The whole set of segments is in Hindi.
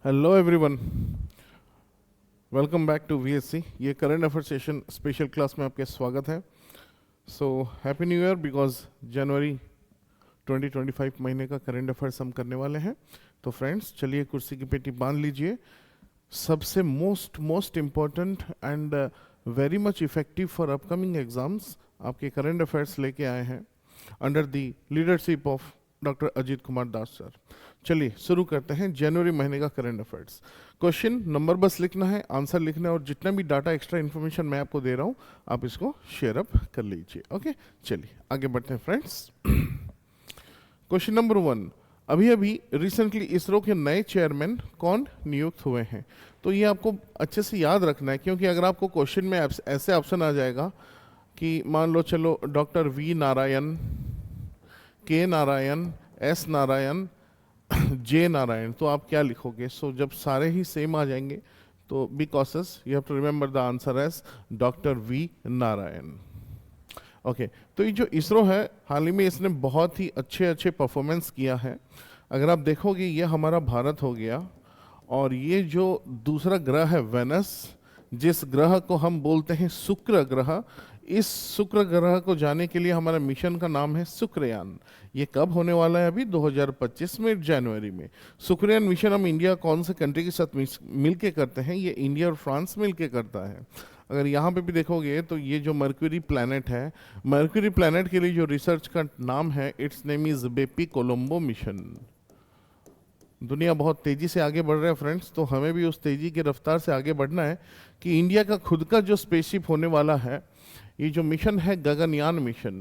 Hello everyone, welcome back to VSC. ये current affair session special class में आपके स्वागत है। So happy new year, because जनवरी 2025 महीने का करंट अफेयर्स हम करने वाले हैं। तो फ्रेंड्स, चलिए कुर्सी की पेटी बांध लीजिए। सबसे most important and very much effective for upcoming exams आपके करंट अफेयर्स लेके आए हैं under the leadership of doctor Ajit Kumar Das sir. चलिए शुरू करते हैं जनवरी महीने का करंट अफेयर्स। क्वेश्चन नंबर बस लिखना है, आंसर लिखना है, और जितना भी डाटा एक्स्ट्रा इन्फॉर्मेशन मैं आपको दे रहा हूँ आप इसको शेयर अप कर लीजिए। ओके, चलिए आगे बढ़ते हैं फ्रेंड्स। क्वेश्चन नंबर 1, अभी अभी रिसेंटली इसरो के नए चेयरमैन कौन नियुक्त हुए हैं? तो ये आपको अच्छे से याद रखना है, क्योंकि अगर आपको क्वेश्चन में ऐसे ऑप्शन आ जाएगा कि मान लो चलो डॉक्टर वी नारायण, के नारायण, एस नारायण, जे नारायण, तो आप क्या लिखोगे? सो जब सारे ही सेम आ जाएंगे तो be cautious, you have to remember the answer as doctor V Narayan. Okay, तो ये जो इसरो है हाल ही में इसने बहुत ही अच्छे परफॉर्मेंस किया है। अगर आप देखोगे ये हमारा भारत हो गया, और ये जो दूसरा ग्रह है वेनस, जिस ग्रह को हम बोलते हैं शुक्र ग्रह, इस शुक्र ग्रह को जाने के लिए हमारा मिशन का नाम है शुक्रयान। ये कब होने वाला है? अभी 2025 में जनवरी में। शुक्रयान मिशन हम इंडिया कौन से कंट्री के साथ मिलके करते हैं? ये इंडिया और फ्रांस मिलके करता है। अगर यहाँ पे भी देखोगे तो ये जो मर्क्यूरी प्लैनेट है, मर्क्यूरी प्लैनेट के लिए जो रिसर्च का नाम है, its name is Bepi Colombo mission. दुनिया बहुत तेजी से आगे बढ़ रहा है फ्रेंड्स, तो हमें भी उस तेजी की रफ्तार से आगे बढ़ना है कि इंडिया का खुद का जो स्पेसशिप होने वाला है, ये जो मिशन है गगनयान मिशन।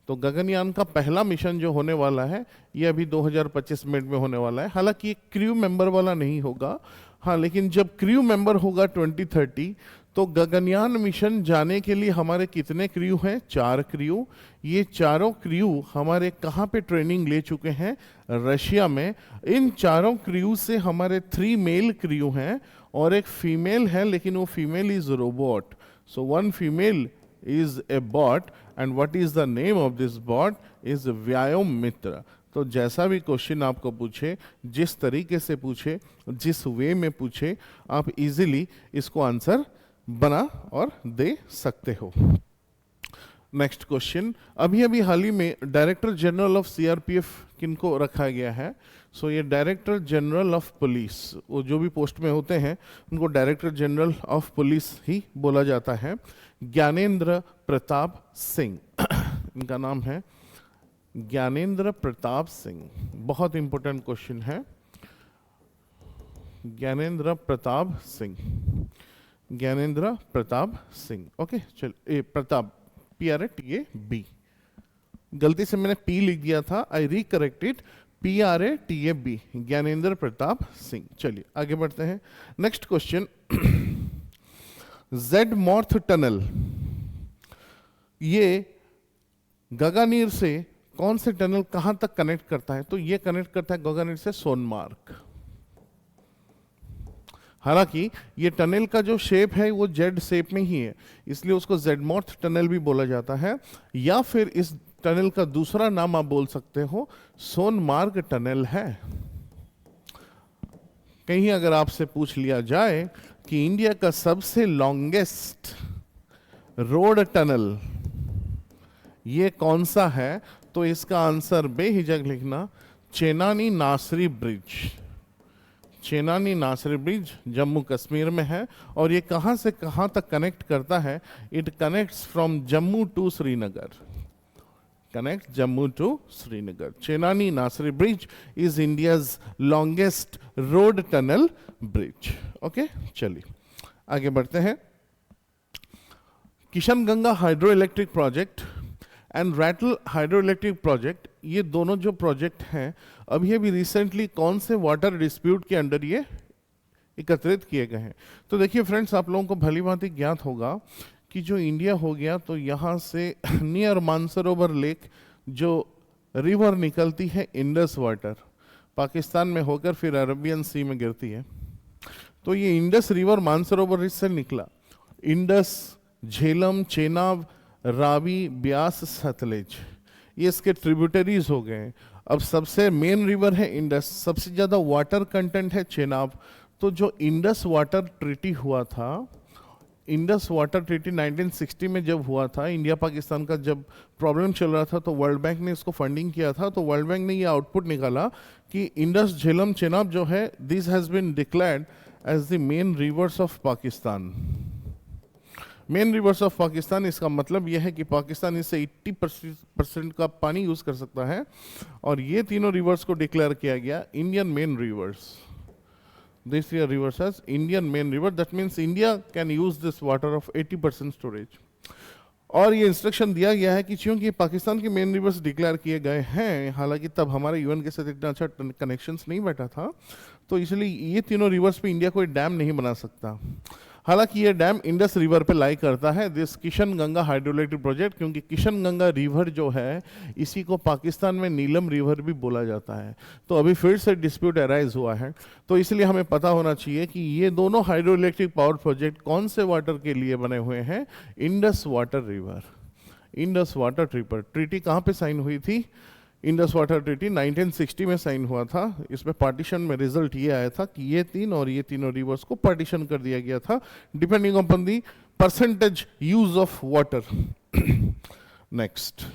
तो गगनयान का पहला मिशन जो होने वाला है ये अभी 2025 में होने वाला है। हालांकि ये क्रू मेंबर वाला नहीं होगा, हाँ, लेकिन जब क्रू मेंबर होगा 2030, तो गगनयान मिशन जाने के लिए हमारे कितने क्रू हैं? 4 क्रू। ये चारों क्रू हमारे कहाँ पे ट्रेनिंग ले चुके हैं? रशिया में। इन चारों क्रू से हमारे 3 मेल क्रू हैं और एक फीमेल है, लेकिन वो female is robot. So 1 female is a bot, and what is the name of this bot is व्यायाम मित्र। तो जैसा भी क्वेश्चन आपको पूछे, जिस तरीके से पूछे, जिस वे में पूछे, आप इजीली इसको आंसर बना और दे सकते हो। नेक्स्ट क्वेश्चन, अभी अभी हाल ही में डायरेक्टर जनरल ऑफ सीआरपीएफ किनको रखा गया है? सो ये डायरेक्टर जनरल ऑफ पुलिस, वो जो भी पोस्ट में होते हैं उनको डायरेक्टर जनरल ऑफ पुलिस ही बोला जाता है। ज्ञानेंद्र प्रताप सिंह इनका नाम है, ज्ञानेंद्र प्रताप सिंह। बहुत इंपॉर्टेंट क्वेश्चन है, ज्ञानेंद्र प्रताप सिंह, ज्ञानेंद्र प्रताप सिंह। ओके, चल प्रताप, PRATAB, गलती से मैंने P लिख दिया था, आई रिकरेक्ट इट, PRATAB, ज्ञानेंद्र प्रताप सिंह। चलिए आगे बढ़ते हैं। नेक्स्ट क्वेश्चन, जेड मॉर्थ टनल, ये गगनयान से कौन से टनल कहां तक कनेक्ट करता है? तो ये कनेक्ट करता है गगनयान से सोनमार्ग। हालांकि ये टनल का जो शेप है वो जेड शेप में ही है, इसलिए उसको जेड मॉर्थ टनल भी बोला जाता है, या फिर इस टनल का दूसरा नाम आप बोल सकते हो सोनमार्ग टनल है। कहीं अगर आपसे पूछ लिया जाए कि इंडिया का सबसे लॉन्गेस्ट रोड टनल ये कौन सा है, तो इसका आंसर बेहिचक लिखना चेनानी नासरी ब्रिज। चेनानी नासरी ब्रिज जम्मू कश्मीर में है, और ये कहां से कहां तक कनेक्ट करता है? It connects from Jammu to Srinagar, connect Jammu to Srinagar. Chenani Nashri bridge is India's longest road tunnel bridge. Okay, चलिए आगे बढ़ते हैं। Kishanganga hydro electric project and Ratle hydro electric project, ये दोनों जो प्रोजेक्ट हैं अभी अभी रिसेंटली कौन से वाटर डिस्प्यूट के अंडर ये एकत्रित किए गए हैं? तो देखिए फ्रेंड्स, आप लोगों को भली भांति ज्ञात होगा कि जो इंडिया हो गया, तो यहाँ से नियर मानसरोवर लेक जो रिवर निकलती है इंडस वाटर, पाकिस्तान में होकर फिर अरबियन सी में गिरती है। तो ये इंडस रिवर मानसरोवर से निकला, इंडस, झेलम, चेनाब, रावी, ब्यास, सतलेज, ये इसके ट्रिब्यूटरीज हो गए। अब सबसे मेन रिवर है इंडस, सबसे ज़्यादा वाटर कंटेंट है चेनाब। तो जो इंडस वाटर ट्रीटी हुआ था, इंडस वाटर ट्रीटी 1960 में जब हुआ था, इंडिया पाकिस्तान का जब प्रॉब्लम चल रहा था, तो वर्ल्ड बैंक ने इसको फंडिंग किया था। तो वर्ल्ड बैंक ने ये आउटपुट निकाला कि इंडस झेलम चेनाब जो है, this has been declared as the main rivers of Pakistan. Main rivers of Pakistan, इसका मतलब यह है कि पाकिस्तान इससे 80% का पानी यूज़ कर सकता है, और ये तीनों रिवर्स को डिक्लेयर किया गया Indian main rivers. This year rivers as Indian main river. That means India can use this water of 80% storage. और ये इंस्ट्रक्शन दिया गया है कि चूंकि पाकिस्तान के मेन रिवर्स डिक्लेयर किए गए हैं, हालांकि तब हमारे यूएन के साथ इतना अच्छा कनेक्शंस नहीं बैठा था, तो इसलिए ये तीनों रिवर्स पे इंडिया कोई डैम नहीं बना सकता। हालांकि ये डैम इंडस रिवर पे लाई करता है, this Kishan Ganga hydroelectric project, क्योंकि किशन गंगा रिवर जो है, इसी को पाकिस्तान में नीलम रिवर भी बोला जाता है। तो अभी फिर से डिस्प्यूट अराइज हुआ है, तो इसलिए हमें पता होना चाहिए कि ये दोनों हाइड्रोइलेक्ट्रिक पावर प्रोजेक्ट कौन से वाटर के लिए बने हुए हैं। Indus water river, Indus water treaty कहाँ पे साइन हुई थी? इंडस वाटर ट्रीटी 1960 में साइन हुआ था। इसमें पार्टीशन में रिजल्ट ये आया था कि ये तीन और ये तीनों रिवर्स को पार्टीशन कर दिया गया था, depending upon the percentage use of water. Next,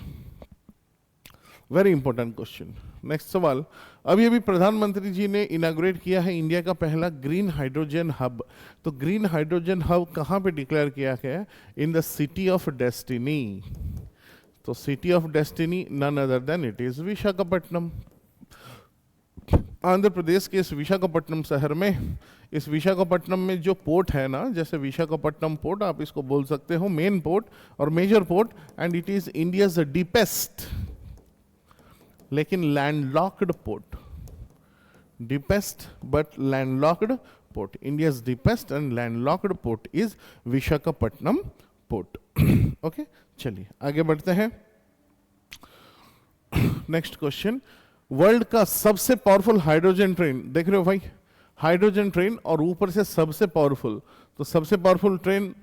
very important question, next सवाल। अभी अभी प्रधानमंत्री जी ने इनाग्रेट किया है इंडिया का पहला ग्रीन हाइड्रोजन हब। तो ग्रीन हाइड्रोजन हब कहाँ पे डिक्लेयर किया गया? In the city of destiny. तो city of destiny none other than it is Visakhapatnam. Andhra Pradesh के इस विशाखापट्टनम शहर में, इस विशाखापट्टनम में जो पोर्ट है ना, जैसे विशाखापट्टनम पोर्ट आप इसको बोल सकते हो मेन पोर्ट और major port, and it is India's deepest लेकिन landlocked port, deepest but landlocked port. India's deepest and landlocked port is Visakhapatnam port. Okay, चलिए आगे बढ़ते हैं। नेक्स्ट क्वेश्चन, वर्ल्ड का सबसे पावरफुल हाइड्रोजन ट्रेन, देख रहे हो भाई, हाइड्रोजन ट्रेन और ऊपर से सबसे पावरफुल। तो सबसे पावरफुल ट्रेन,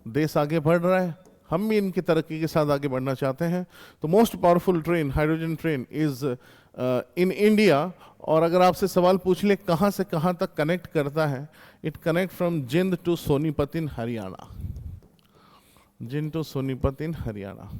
देश आगे बढ़ रहा है, हम भी इनकी तरक्की के साथ आगे बढ़ना चाहते हैं। तो most powerful train, hydrogen train is in India. और अगर आपसे सवाल पूछ ले कहाँ से कहाँ तक कनेक्ट करता है, it connect from Jind to Sonipat in Haryana, Jind to Sonipat इन हरियाणा।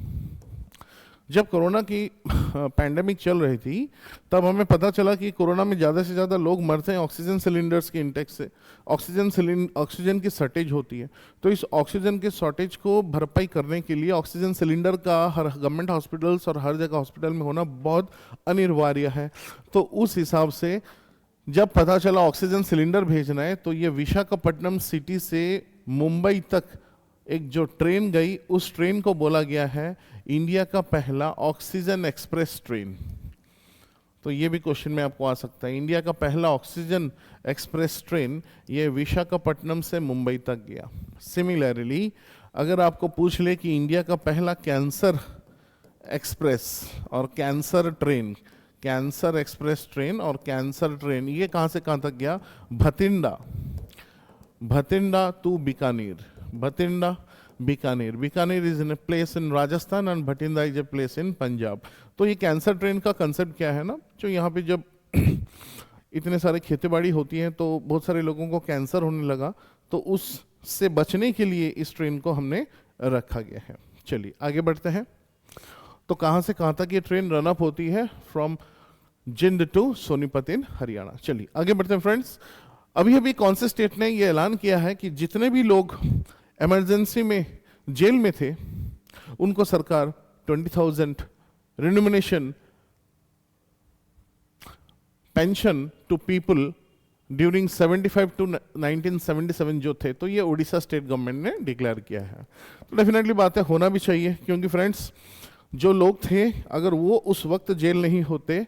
जब कोरोना की पैंडेमिक चल रही थी, तब हमें पता चला कि कोरोना में ज़्यादा से ज़्यादा लोग मरते हैं ऑक्सीजन सिलेंडर्स के इंटेक से। ऑक्सीजन की शॉर्टेज होती है, तो इस ऑक्सीजन के शॉर्टेज को भरपाई करने के लिए ऑक्सीजन सिलेंडर का हर गवर्नमेंट हॉस्पिटल्स और हर जगह हॉस्पिटल में होना बहुत अनिवार्य है। तो उस हिसाब से जब पता चला ऑक्सीजन सिलेंडर भेजना है, तो ये विशाखापट्टनम सिटी से मुंबई तक एक जो ट्रेन गई, उस ट्रेन को बोला गया है इंडिया का पहला ऑक्सीजन एक्सप्रेस ट्रेन। तो ये भी क्वेश्चन में आपको आ सकता है, इंडिया का पहला ऑक्सीजन एक्सप्रेस ट्रेन ये विशाखापट्टनम से मुंबई तक गया। सिमिलरली अगर आपको पूछ ले कि इंडिया का पहला कैंसर एक्सप्रेस और cancer train, cancer express train और कैंसर ट्रेन, ये कहाँ से कहाँ तक गया? Bathinda to Bikaner, Bathinda Bikaner. Bikaner is in a place in Rajasthan and Bathinda is a place in Punjab. तो ये कैंसर ट्रेन का कंसेप्ट क्या है ना, जो यहाँ पे जब इतने सारे खेती बाड़ी होती हैं तो बहुत सारे लोगों को कैंसर होने लगा, तो उससे बचने के लिए इस ट्रेन को हमने रखा गया है। चलिए आगे बढ़ते हैं। तो कहाँ से कहाँ तक ये ट्रेन रन अप होती है? फ्रॉम जिंद टू सोनीपत इन हरियाणा। चलिए आगे बढ़ते हैं फ्रेंड्स। अभी अभी कौन से स्टेट ने ये ऐलान किया है कि जितने भी लोग इमरजेंसी में जेल में थे, उनको सरकार 20,000 remuneration pension to people during 75 to 1977 जो थे, तो ये उड़ीसा स्टेट गवर्नमेंट ने डिक्लेयर किया है। तो डेफिनेटली बातें होना भी चाहिए, क्योंकि फ्रेंड्स जो लोग थे, अगर वो उस वक्त जेल नहीं होते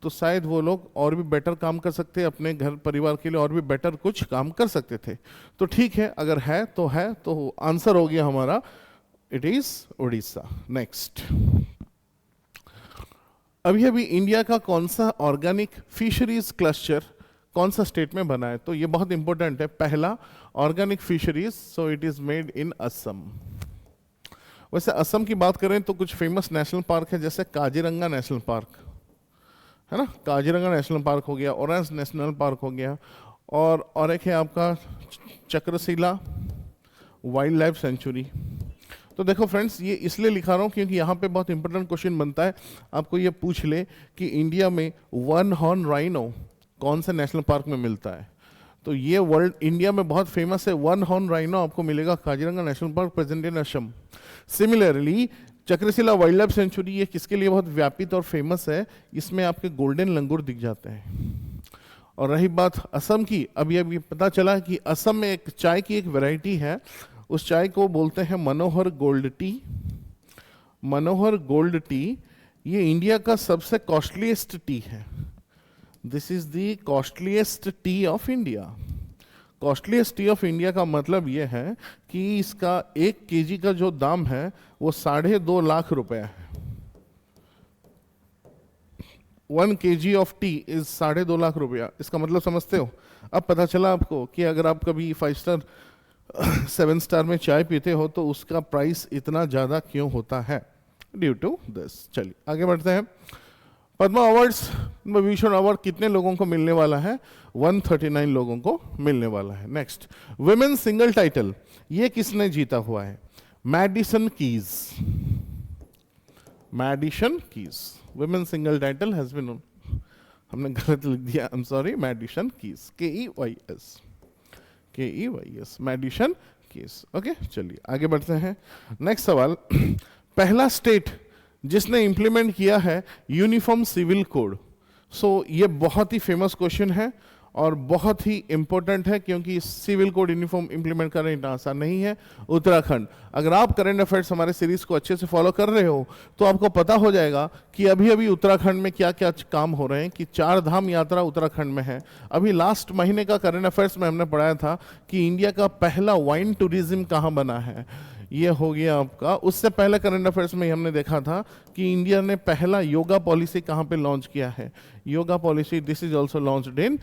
तो शायद वो लोग और भी बेटर काम कर सकते, अपने घर परिवार के लिए और भी बेटर कुछ काम कर सकते थे। तो ठीक है, अगर है तो आंसर हो गया हमारा, इट इज उड़ीसा। नेक्स्ट, अभी अभी इंडिया का कौन सा ऑर्गेनिक फिशरीज क्लस्टर कौन सा स्टेट में बना है? तो ये बहुत इंपॉर्टेंट है। पहला organic fisheries, so it is made in Assam. वैसे असम की बात करें तो कुछ फेमस नेशनल पार्क है, जैसे काजीरंगा नेशनल पार्क, है ना, काजीरंगा नेशनल पार्क हो गया, ओरेंज नेशनल पार्क हो गया, और एक है आपका चक्रशिला वाइल्ड लाइफ सेंचुरी। तो देखो फ्रेंड्स, ये इसलिए लिखा रहा हूँ क्योंकि यहाँ पे बहुत इंपॉर्टेंट क्वेश्चन बनता है, आपको ये पूछ ले कि इंडिया में वन हॉर्न राइनो कौन से नेशनल पार्क में मिलता है। तो ये वर्ल्ड इंडिया में बहुत फेमस है, वन हॉर्न राइनो आपको मिलेगा Kaziranga national park present in Assam. Similarly Chakrashila wild life sanctuary ये किसके लिए बहुत व्यापित और फेमस है, इसमें आपके गोल्डन लंगूर दिख जाते हैं। और रही बात असम की, अभी पता चला कि असम में एक चाय की एक वैरायटी है, उस चाय को बोलते हैं मनोहर गोल्ड टी। मनोहर गोल्ड टी ये इंडिया का सबसे कॉस्टलीस्ट टी है। This is the costliest T of India. Costliest T of India का मतलब ये है कि इसका 1 kg का जो दाम है वो 2.5 लाख रुपए है। 1 kg of T is 2.5 lakh रुपया। इसका मतलब समझते हो? अब पता चला आपको कि अगर आप कभी 5 स्टार 7 स्टार में चाय पीते हो तो उसका प्राइस इतना ज़्यादा क्यों होता है, ड्यू टू दिस। चलिए आगे बढ़ते हैं। पद्मा अवार्ड्स, विभूषण अवार्ड कितने लोगों को मिलने वाला है? 139 लोगों को मिलने वाला है। नेक्स्ट, वुमेन सिंगल टाइटल ये किसने जीता हुआ है? Madison Keys. Madison Keys women single title has been, हमने गलत लिख दिया, I am sorry, Madison Keys, KEYS, KEYS, Madison Keys. Okay, चलिए आगे बढ़ते हैं। नेक्स्ट सवाल, पहला स्टेट जिसने इंप्लीमेंट किया है यूनिफॉर्म सिविल कोड। सो ये बहुत ही फेमस क्वेश्चन है और बहुत ही इंपॉर्टेंट है क्योंकि सिविल कोड यूनिफॉर्म इंप्लीमेंट करना इतना आसान नहीं है। उत्तराखंड। अगर आप करंट अफेयर्स हमारे सीरीज को अच्छे से फॉलो कर रहे हो तो आपको पता हो जाएगा कि अभी अभी उत्तराखंड में क्या क्या काम हो रहे हैं, कि 4 धाम यात्रा उत्तराखंड में है। अभी लास्ट महीने का करंट अफेयर्स में हमने पढ़ाया था कि इंडिया का पहला वाइन टूरिज्म कहाँ बना है, ये हो गया आपका। उससे पहले करंट अफेयर्स में हमने देखा था कि इंडिया ने पहला योगा पॉलिसी कहाँ पे लॉन्च किया है। Yoga policy this is also launched in,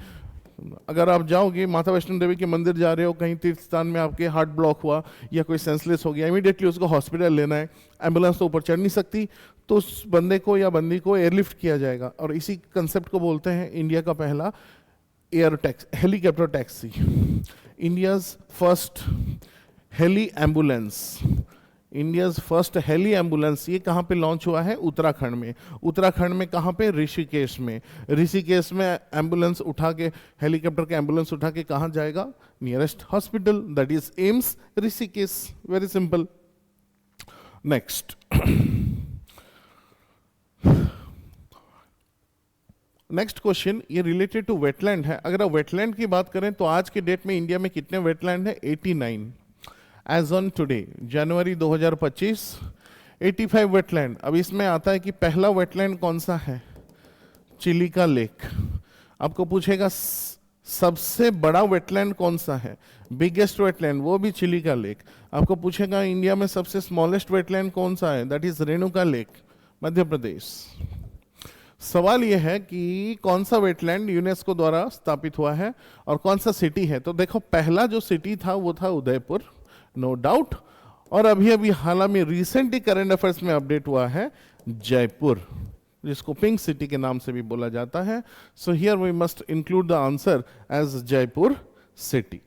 अगर आप जाओगे माता वैष्णो देवी के मंदिर जा रहे हो, कहीं तीर्थ स्थान में आपके हार्ट ब्लॉक हुआ या कोई सेंसलेस हो गया, इमीडिएटली उसको हॉस्पिटल लेना है, एम्बुलेंस तो ऊपर चढ़ नहीं सकती, तो उस बंदे को या बंदी को एयरलिफ्ट किया जाएगा। और इसी कंसेप्ट को बोलते हैं इंडिया का पहला air tax, helicopter taxi, India's first heli ambulance. India's first heli ambulance ये कहाँ पे लॉन्च हुआ है? उत्तराखंड में। उत्तराखंड में कहाँ पे? ऋषिकेश में। ऋषिकेश में एम्बुलेंस उठा के, हेलीकॉप्टर के एम्बुलेंस उठा के कहाँ जाएगा? Nearest hospital, that is AIIMS Rishikesh. Very simple. Next, next question ये रिलेटेड टू वेटलैंड है। अगर आप वेटलैंड की बात करें तो आज के डेट में इंडिया में कितने वेटलैंड है? 89 as on today, January 2025, 85 wetland. अब इसमें आता है कि पहला वेटलैंड कौन सा है? चिलिका लेक। आपको पूछेगा सबसे बड़ा वेटलैंड कौन सा है? बिगेस्ट वेटलैंड, वो भी चिलिका लेक। आपको पूछेगा इंडिया में सबसे स्मॉलेस्ट वेटलैंड कौन सा है? That is Renuka lake, Madhya Pradesh. सवाल यह है कि कौन सा वेटलैंड यूनेस्को द्वारा स्थापित हुआ है और कौन सा सिटी है। तो देखो, पहला जो सिटी था वो था उदयपुर, नो डाउट। और अभी अभी हाल में रिसेंटली करंट अफेयर्स में अपडेट हुआ है जयपुर, जिसको पिंक सिटी के नाम से भी बोला जाता है। So here we must include the answer as Jaipur city.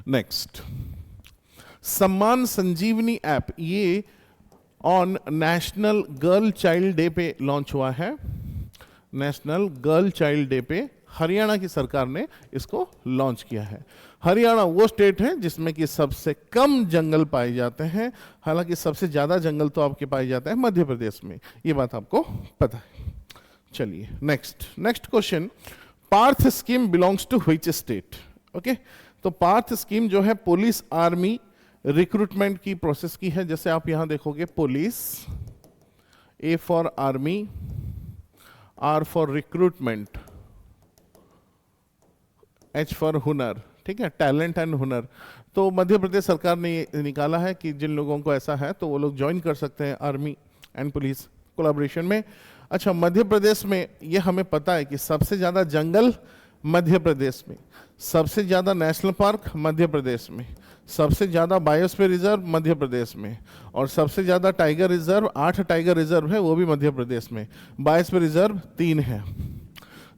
Next, Samman Sanjeevani app ये on national girl child day पे लॉन्च हुआ है। नेशनल गर्ल चाइल्ड डे पे हरियाणा की सरकार ने इसको लॉन्च किया है। हरियाणा वो स्टेट है जिसमें कि सबसे कम जंगल पाए जाते हैं, हालांकि सबसे ज्यादा जंगल तो आपके पाए जाते हैं मध्य प्रदेश में, ये बात आपको पता है। चलिए next question, Parth scheme belongs to which state? Okay, तो पार्थ स्कीम जो है पुलिस आर्मी रिक्रूटमेंट की प्रोसेस की है। जैसे आप यहां देखोगे, police, A for army, R for recruitment, H for hunar, ठीक है, टैलेंट एंड हुनर। तो मध्य प्रदेश सरकार ने ये निकाला है कि जिन लोगों को ऐसा है तो वो लोग ज्वाइन कर सकते हैं आर्मी एंड पुलिस कोलैबोरेशन में। अच्छा, मध्य प्रदेश में ये हमें पता है कि सबसे ज्यादा जंगल मध्य प्रदेश में। सबसे ज्यादा नेशनल पार्क मध्य प्रदेश में। सबसे ज्यादा बायोस्फीयर रिजर्व मध्य प्रदेश में। और सबसे ज्यादा टाइगर रिजर्व, 8 टाइगर रिजर्व है, वो भी मध्य प्रदेश में। बायोस्फीयर रिजर्व 3 है।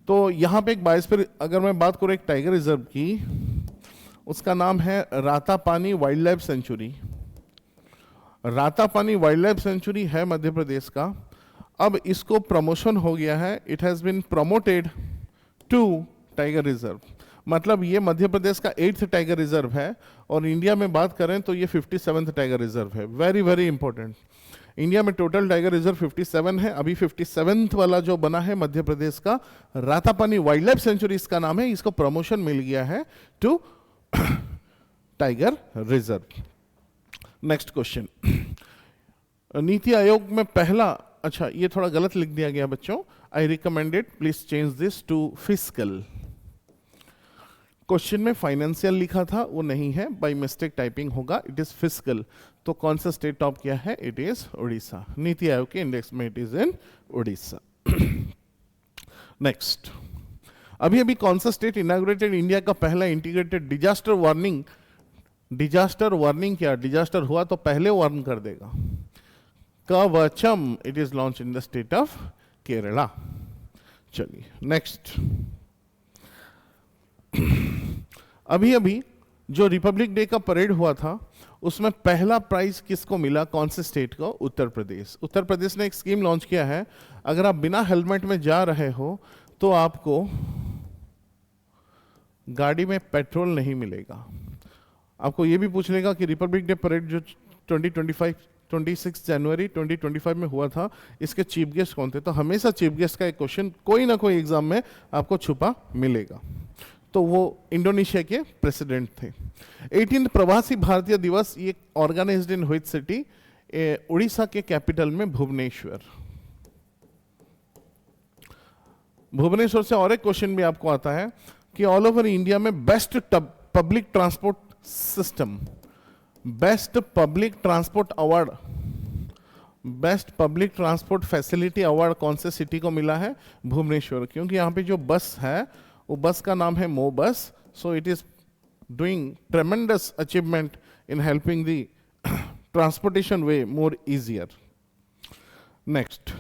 तो यहाँ पे एक बायोस्फीयर, अगर मैं बात करूँ एक टाइगर रिजर्व की, उसका नाम है Ratapani wild life century. Ratapani wild life century है मध्य प्रदेश का। अब इसको प्रमोशन हो गया है, it has been promoted to tiger reserve. मतलब ये मध्य प्रदेश का 8th टाइगर रिजर्व है, और इंडिया में बात करें तो ये 57th टाइगर रिजर्व है। Very very important. इंडिया में टोटल टाइगर रिजर्व 57 है, अभी 57th वाला जो बना है मध्य प्रदेश का रातापानी वाइल्ड लाइफ सेंचुरी इसका नाम है, इसको प्रमोशन मिल गया है to tiger reserve. Next question, NITI Aayog में पहला, अच्छा ये थोड़ा गलत लिख दिया गया बच्चों, I recommended please change this to fiscal. Question में फाइनेंशियल लिखा था, वो नहीं है, बाय मिस्टेक टाइपिंग होगा, इट इज फिस्कल। तो कौन सा स्टेट टॉप किया है? It is Odisha. नीति आयोग के इंडेक्स में it is in Odisha. Next, अभी अभी कौन सा स्टेट इनॉग्रेटेड इंडिया का पहला integrated disaster warning? Disaster warning क्या, डिजास्टर हुआ तो पहले वार्न कर देगा। Kavacham, it is launch in the state of Kerala. चलिए नेक्स्ट, अभी अभी जो रिपब्लिक डे का परेड हुआ था उसमें पहला प्राइज किसको मिला, कौन से स्टेट को? उत्तर प्रदेश। उत्तर प्रदेश ने एक स्कीम लॉन्च किया है, अगर आप बिना हेलमेट में जा रहे हो तो आपको गाड़ी में पेट्रोल नहीं मिलेगा। आपको ये भी पूछ लेगा कि रिपब्लिक डे परेड जो 26 जनवरी 2025 में हुआ था, इसके चीफ गेस्ट कौन थे? तो हमेशा चीफ गेस्ट का एक क्वेश्चन कोई ना कोई एग्जाम में आपको छुपा मिलेगा। तो वो इंडोनेशिया के प्रेसिडेंट थे। 18 प्रवासी भारतीय दिवस, ये organised in which city? Odisha के कैपिटल में भुवनेश्वर। भुवनेश्वर से और एक क्वेश्चन भी आपको आता है कि ऑल ओवर इंडिया में best public transport system, best public transport award, best public transport facility award कौन से सिटी को मिला है? भुवनेश्वर। क्योंकि यहाँ पे जो बस है वो बस का नाम है मो बस, so it is doing ट्रेमेंडस achievement in helping the transportation way more easier. Next,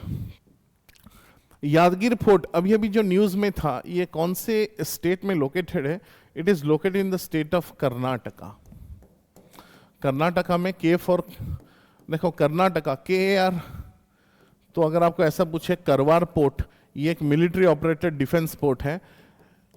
Yadgir fort अभी अभी जो न्यूज में था, ये कौन से स्टेट में लोकेटेड है? It is located in the state of Karnataka. Karnataka में के फॉर, देखो कर्नाटका KAR, तो अगर आपको ऐसा पूछे करवार पोर्ट, ये एक मिलिट्री ऑपरेटेड डिफेंस पोर्ट है,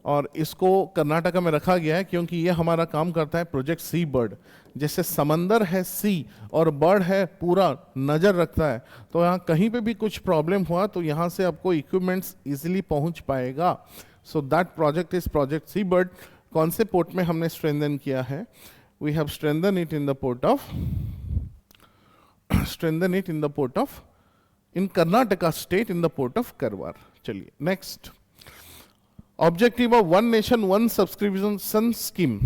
और इसको कर्नाटका में रखा गया है क्योंकि ये हमारा काम करता है प्रोजेक्ट सी बर्ड। जैसे समंदर है सी और बर्ड है पूरा नज़र रखता है, तो यहाँ कहीं पे भी कुछ प्रॉब्लम हुआ तो यहाँ से आपको इक्विपमेंट्स इजीली पहुँच पाएगा। So that project is project seabird. कौन से पोर्ट में हमने स्ट्रेंथन किया है? We have strengthen it in the port of, strengthen it in the port of, in Karnataka state, in the port of Karwar. चलिए next, objective of one nation one subscription scheme.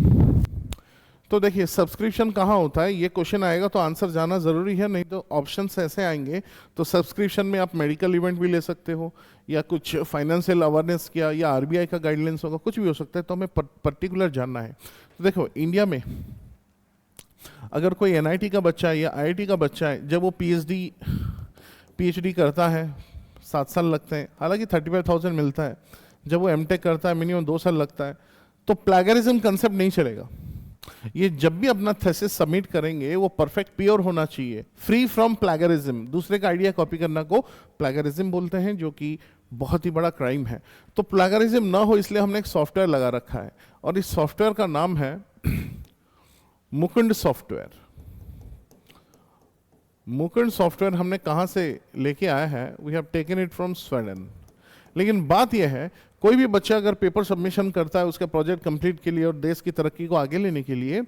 तो देखिए सब्सक्रिप्शन कहाँ होता है, ये क्वेश्चन आएगा तो आंसर जाना जरूरी है, नहीं तो ऑप्शंस ऐसे आएंगे। तो सब्सक्रिप्शन में आप मेडिकल इवेंट भी ले सकते हो, या कुछ फाइनेंशियल अवेयरनेस किया, या RBI का गाइडलाइंस होगा, कुछ भी हो सकता है। तो हमें पर्टिकुलर जानना है। तो देखो इंडिया में अगर कोई NIT का बच्चा है या IIT का बच्चा है, जब वो PhD करता है 7 साल लगते हैं, हालांकि 35,000 मिलता है। जब वो M.Tech करता है मिनिमम 2 साल लगता है। तो प्लैगरिज्म कंसेप्ट नहीं चलेगा। ये जब भी अपना थेसिस सबमिट करेंगे वो परफेक्ट प्योर होना चाहिए, फ्री फ्रॉम प्लैगरिज्म। दूसरे का आइडिया कॉपी करना को प्लैगरिज्म बोलते हैं, जो कि बहुत ही बड़ा क्राइम है। तो प्लैगरिज्म ना हो इसलिए हमने एक सॉफ्टवेयर लगा रखा है, और इस सॉफ्टवेयर का नाम है मुकुंड सॉफ्टवेयर। मुकुंड सॉफ्टवेयर हमने कहाँ से लेके आया है? We have taken it from Sweden. लेकिन बात यह है, कोई भी बच्चा अगर पेपर सबमिशन करता है उसके प्रोजेक्ट कंप्लीट के लिए और देश की तरक्की को आगे लेने के लिए,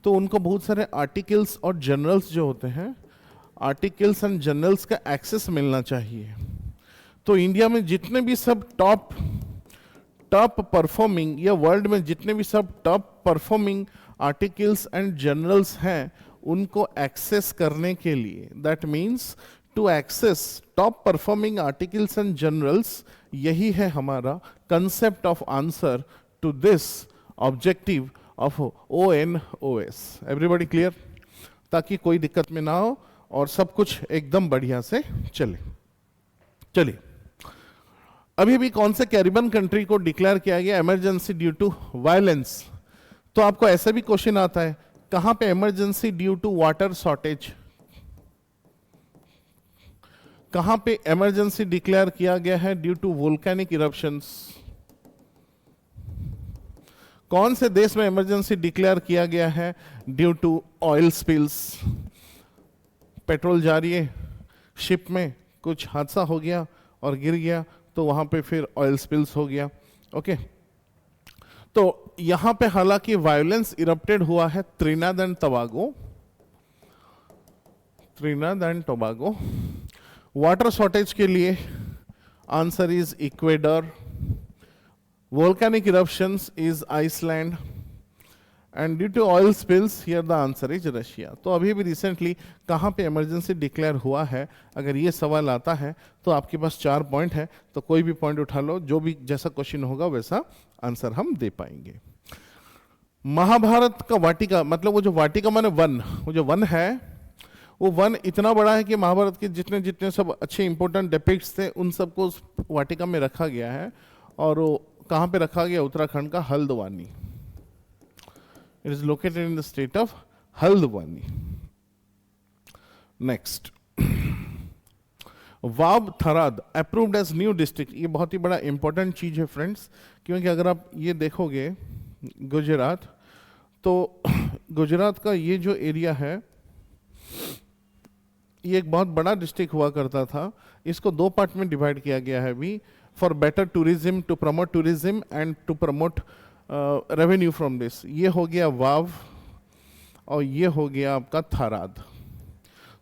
तो उनको बहुत सारे आर्टिकल्स और जर्नल्स जो होते हैं, आर्टिकल्स एंड जर्नल्स का एक्सेस मिलना चाहिए। तो इंडिया में जितने भी सब टॉप परफॉर्मिंग, या वर्ल्ड में जितने भी सब top performing articles and journals हैं, उनको एक्सेस करने के लिए, that means to access top performing articles and journals, यही है हमारा concept of answer to this objective of ONOS. Everybody clear? ताकि कोई दिक्कत में ना हो और सब कुछ एकदम बढ़िया से चले. चलिए, अभी भी कौन से कैरिबियन कंट्री को डिक्लेयर किया गया इमरजेंसी ड्यू टू वायलेंस? तो आपको ऐसा भी क्वेश्चन आता है, कहां पे emergency due to water shortage, कहां पे इमरजेंसी डिक्लेयर किया गया है ड्यू टू वोल्केनिक इरप्शंस? कौन से देश में इमरजेंसी डिक्लेयर किया गया है due to oil spills? Petrol जा रही है शिप में, कुछ हादसा हो गया और गिर गया, तो वहां पे फिर ऑयल स्पिल्स हो गया. ओके, तो यहां पे हालांकि वायलेंस इरप्टेड हुआ है Trinidad and Tobago. Trinidad and Tobago. Water shortage के लिए answer is Ecuador. Volcanic eruptions is Iceland, and due to oil spills here the answer is Russia. तो अभी भी रिसेंटली कहाँ पे इमरजेंसी डिक्लेयर हुआ है, अगर ये सवाल आता है तो आपके पास 4 पॉइंट है, तो कोई भी पॉइंट उठा लो, जो भी जैसा क्वेश्चन होगा वैसा आंसर हम दे पाएंगे. महाभारत का वाटिका, मतलब वो जो वाटिका माने वन, वो जो वन है वो वन इतना बड़ा है कि महाभारत के जितने जितने सब अच्छे इंपॉर्टेंट डिपिक्ट्स थे उन सबको उस वाटिका में रखा गया है. और वो कहां पे रखा गया? उत्तराखंड का Haldwani. It is located in the state of Haldwani. Next, Vav Tharad approved as new district. ये बहुत ही बड़ा इंपॉर्टेंट चीज है फ्रेंड्स, क्योंकि अगर आप ये देखोगे गुजरात, तो गुजरात का ये जो एरिया है ये एक बहुत बड़ा डिस्ट्रिक्ट हुआ करता था. इसको 2 पार्ट में डिवाइड किया गया है अभी, for better tourism, to promote tourism and to promote revenue from this. ये हो गया वाव और ये हो गया आपका थराद.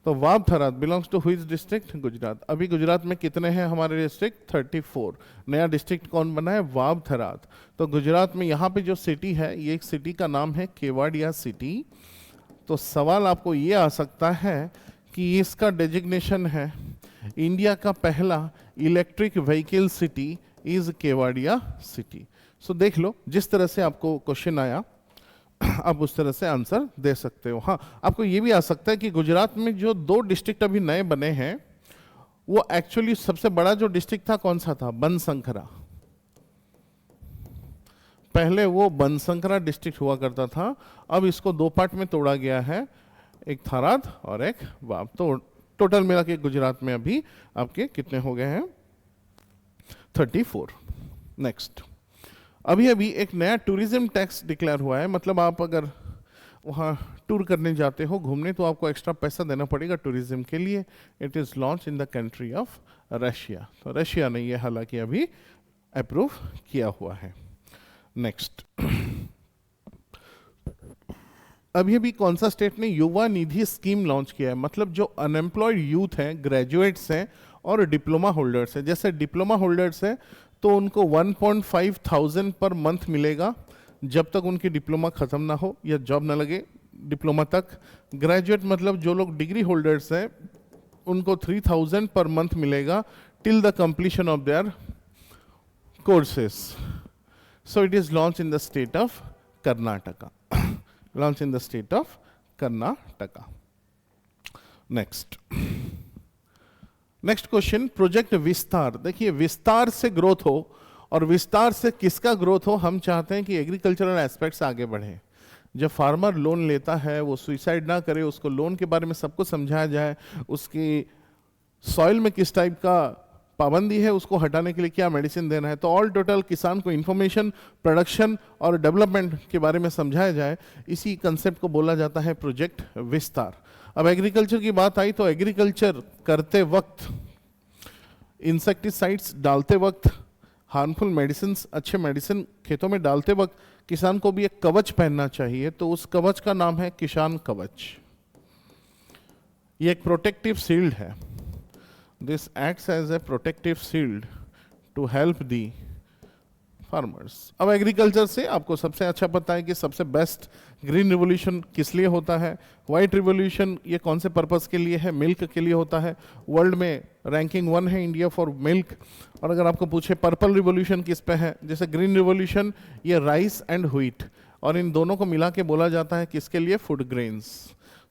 तो Vav Tharad belongs to which district? Gujarat. अभी गुजरात में कितने हैं हमारे डिस्ट्रिक्ट? 34. नया डिस्ट्रिक्ट कौन बना है? वाव थराद. तो गुजरात में यहाँ पे जो सिटी है, ये एक सिटी का नाम है केवाडिया सिटी. तो सवाल आपको ये आ सकता है कि इसका डेजिग्नेशन है इंडिया का पहला electric vehicle city is Kevadia city. So देख लो, जिस तरह से आपको क्वेश्चन आया आप उस तरह से आंसर दे सकते हो. हाँ, आपको ये भी आ सकता है कि गुजरात में जो 2 डिस्ट्रिक्ट अभी नए बने हैं, वो एक्चुअली सबसे बड़ा जो डिस्ट्रिक्ट था कौन सा था? बनसंकरा. पहले वो बनसंकरा डिस्ट्रिक्ट हुआ करता था, अब इसको 2 पार्ट में तोड़ा गया है, एक थराद और एक वाव. तो टोटल मिला के गुजरात में अभी आपके कितने हो गए हैं? 34. नेक्स्ट, अभी अभी एक नया टूरिज्म टैक्स डिक्लेयर हुआ है. मतलब आप अगर वहाँ टूर करने जाते हो घूमने, तो आपको एक्स्ट्रा पैसा देना पड़ेगा टूरिज्म के लिए. It is launch in the country of Russia. तो रशिया ने ये हालांकि अभी अप्रूव किया हुआ है. नेक्स्ट, अभी अभी कौन सा स्टेट ने युवा निधि स्कीम लॉन्च किया है? मतलब जो अनएम्प्लॉयड यूथ हैं, ग्रेजुएट्स हैं और डिप्लोमा होल्डर्स हैं. जैसे डिप्लोमा होल्डर्स हैं तो उनको 1.5 थाउजेंड पर मंथ मिलेगा जब तक उनकी डिप्लोमा खत्म ना हो या जॉब ना लगे डिप्लोमा तक. ग्रेजुएट मतलब जो लोग डिग्री होल्डर्स हैं उनको 3000 पर मंथ मिलेगा till the completion of their courses. So it is launch in the state of Karnataka. Launch in the state of Karnataka. Next question, project विस्तार. देखिए, विस्तार से ग्रोथ हो, और विस्तार से किसका ग्रोथ हो? हम चाहते हैं कि एग्रीकल्चरल एस्पेक्ट्स आगे बढ़े. जब फार्मर लोन लेता है वो सुइसाइड ना करे, उसको लोन के बारे में सबको समझाया जाए, उसकी सॉइल में किस टाइप का पाबंदी है, उसको हटाने के लिए क्या मेडिसिन देना है. तो ऑल टोटल किसान को इंफॉर्मेशन, प्रोडक्शन और डेवलपमेंट के बारे में समझाया जाए. इसी कंसेप्ट को बोला जाता है प्रोजेक्ट विस्तार. अब एग्रीकल्चर की बात आई तो एग्रीकल्चर करते वक्त, इंसेक्टिसाइड्स डालते वक्त, हार्मफुल मेडिसिन, अच्छे मेडिसिन खेतों में डालते वक्त किसान को भी एक कवच पहनना चाहिए. तो उस कवच का नाम है किसान कवच. ये एक प्रोटेक्टिव शील्ड है. This acts as a protective shield to help the farmers. अब एग्रीकल्चर से आपको सबसे अच्छा पता है कि सबसे बेस्ट ग्रीन रिवोल्यूशन किस लिए होता है, व्हाइट रिवोल्यूशन ये कौन से पर्पस के लिए है, मिल्क के लिए होता है. वर्ल्ड में रैंकिंग 1 है इंडिया फॉर मिल्क। और अगर आपको पूछे पर्पल रिवॉल्यूशन किस पे है, जैसे ग्रीन रिवॉल्यूशन ये राइस एंड व्हीट, और इन दोनों को मिला के बोला जाता है किसके लिए, food grains.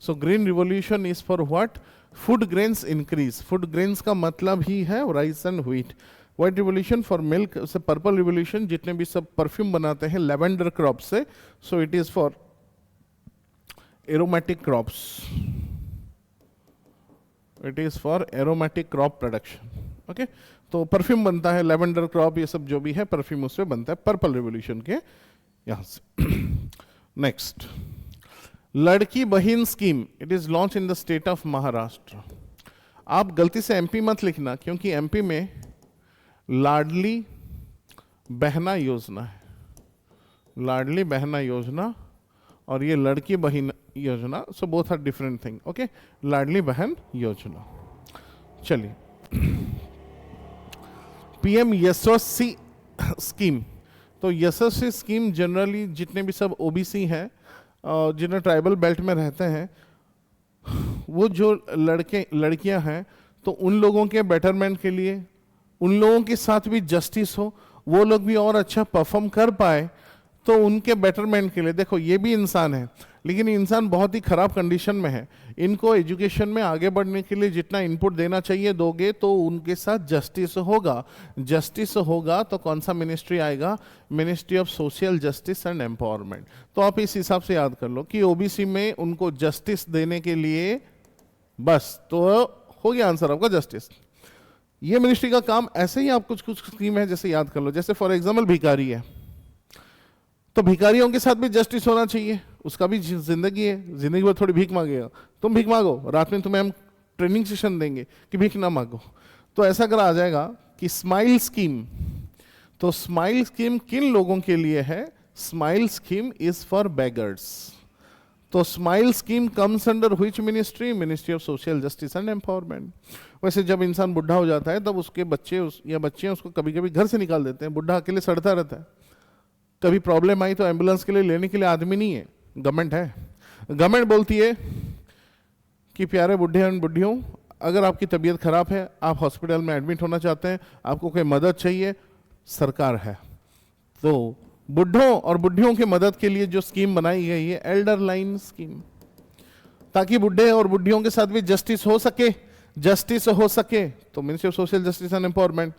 So green revolution is for what, food grains increase. Food grains का मतलब ही है rice and wheat. White revolution for milk से, पर्पल रिवॉल्यूशन जितने भी सब परफ्यूम बनाते हैं लेवेंडर क्रॉप से, so it is for aromatic crops, it is for aromatic crop production. Okay, तो परफ्यूम बनता है लेवेंडर क्रॉप, ये सब जो भी है परफ्यूम उससे बनता है पर्पल रिवॉल्यूशन के यहां से। नेक्स्ट, लड़की बहन scheme, it is launch in the state of Maharashtra. आप गलती से एमपी मत लिखना, क्योंकि एमपी में लाडली बहना योजना है, लाडली बहना योजना, और ये Ladki Bahin Yojana, so both are different thing. Okay, Ladli Bahin Yojana. चलिए, पीएम यशस्वी स्कीम, तो यशस्वी स्कीम जनरली जितने भी सब ओबीसी हैं, जिन्हें ट्राइबल बेल्ट में रहते हैं, वो जो लड़के लड़कियां हैं, तो उन लोगों के बेटरमेंट के लिए, उन लोगों के साथ भी जस्टिस हो, वो लोग भी और अच्छा परफॉर्म कर पाए, तो उनके बेटरमेंट के लिए। देखो ये भी इंसान है, लेकिन इंसान बहुत ही खराब कंडीशन में है, इनको एजुकेशन में आगे बढ़ने के लिए जितना इनपुट देना चाहिए दोगे, तो उनके साथ जस्टिस होगा। जस्टिस होगा तो कौन सा मिनिस्ट्री आएगा, ministry of social justice and empowerment. तो आप इस हिसाब से याद कर लो कि ओबीसी में उनको जस्टिस देने के लिए, बस तो हो गया आंसर आपका जस्टिस। ये मिनिस्ट्री का काम। ऐसे ही आप कुछ कुछ स्कीम है, जैसे याद कर लो, जैसे फॉर एग्जाम्पल भिखारी है, तो भिखारियों के साथ भी जस्टिस होना चाहिए, उसका भी जिंदगी है, जिंदगी भर थोड़ी भीख मांगेगा। तुम भीख मांगो, रात में तुम्हें हम ट्रेनिंग सेशन देंगे कि भीख ना मांगो। तो ऐसा अगर आ जाएगा कि स्माइल स्कीम, तो स्माइल स्कीम किन लोगों के लिए है, smile scheme is for beggars. तो smile scheme comes under which ministry, ministry of social justice and empowerment. वैसे जब इंसान बुढ़ा हो जाता है, तब उसके बच्चे या बच्चियां उसको कभी कभी घर से निकाल देते हैं, बुढ़ा अकेले सड़ता रहता है, कभी प्रॉब्लम आई तो एम्बुलेंस के लिए लेने के लिए आदमी नहीं है, गवर्नमेंट है। गवर्नमेंट बोलती है कि प्यारे बुढ़े एंड बुढ़ियों, अगर आपकी तबीयत खराब है, आप हॉस्पिटल में एडमिट होना चाहते हैं, आपको कोई मदद चाहिए, सरकार है। तो बुढ़ों और बुढ़ियों की मदद के लिए जो स्कीम बनाई गई है, एल्डर लाइन स्कीम, ताकि बुढ़े और बुढ़ियों के साथ भी जस्टिस हो सके, जस्टिस हो सके। तो ministry of social justice and empowerment.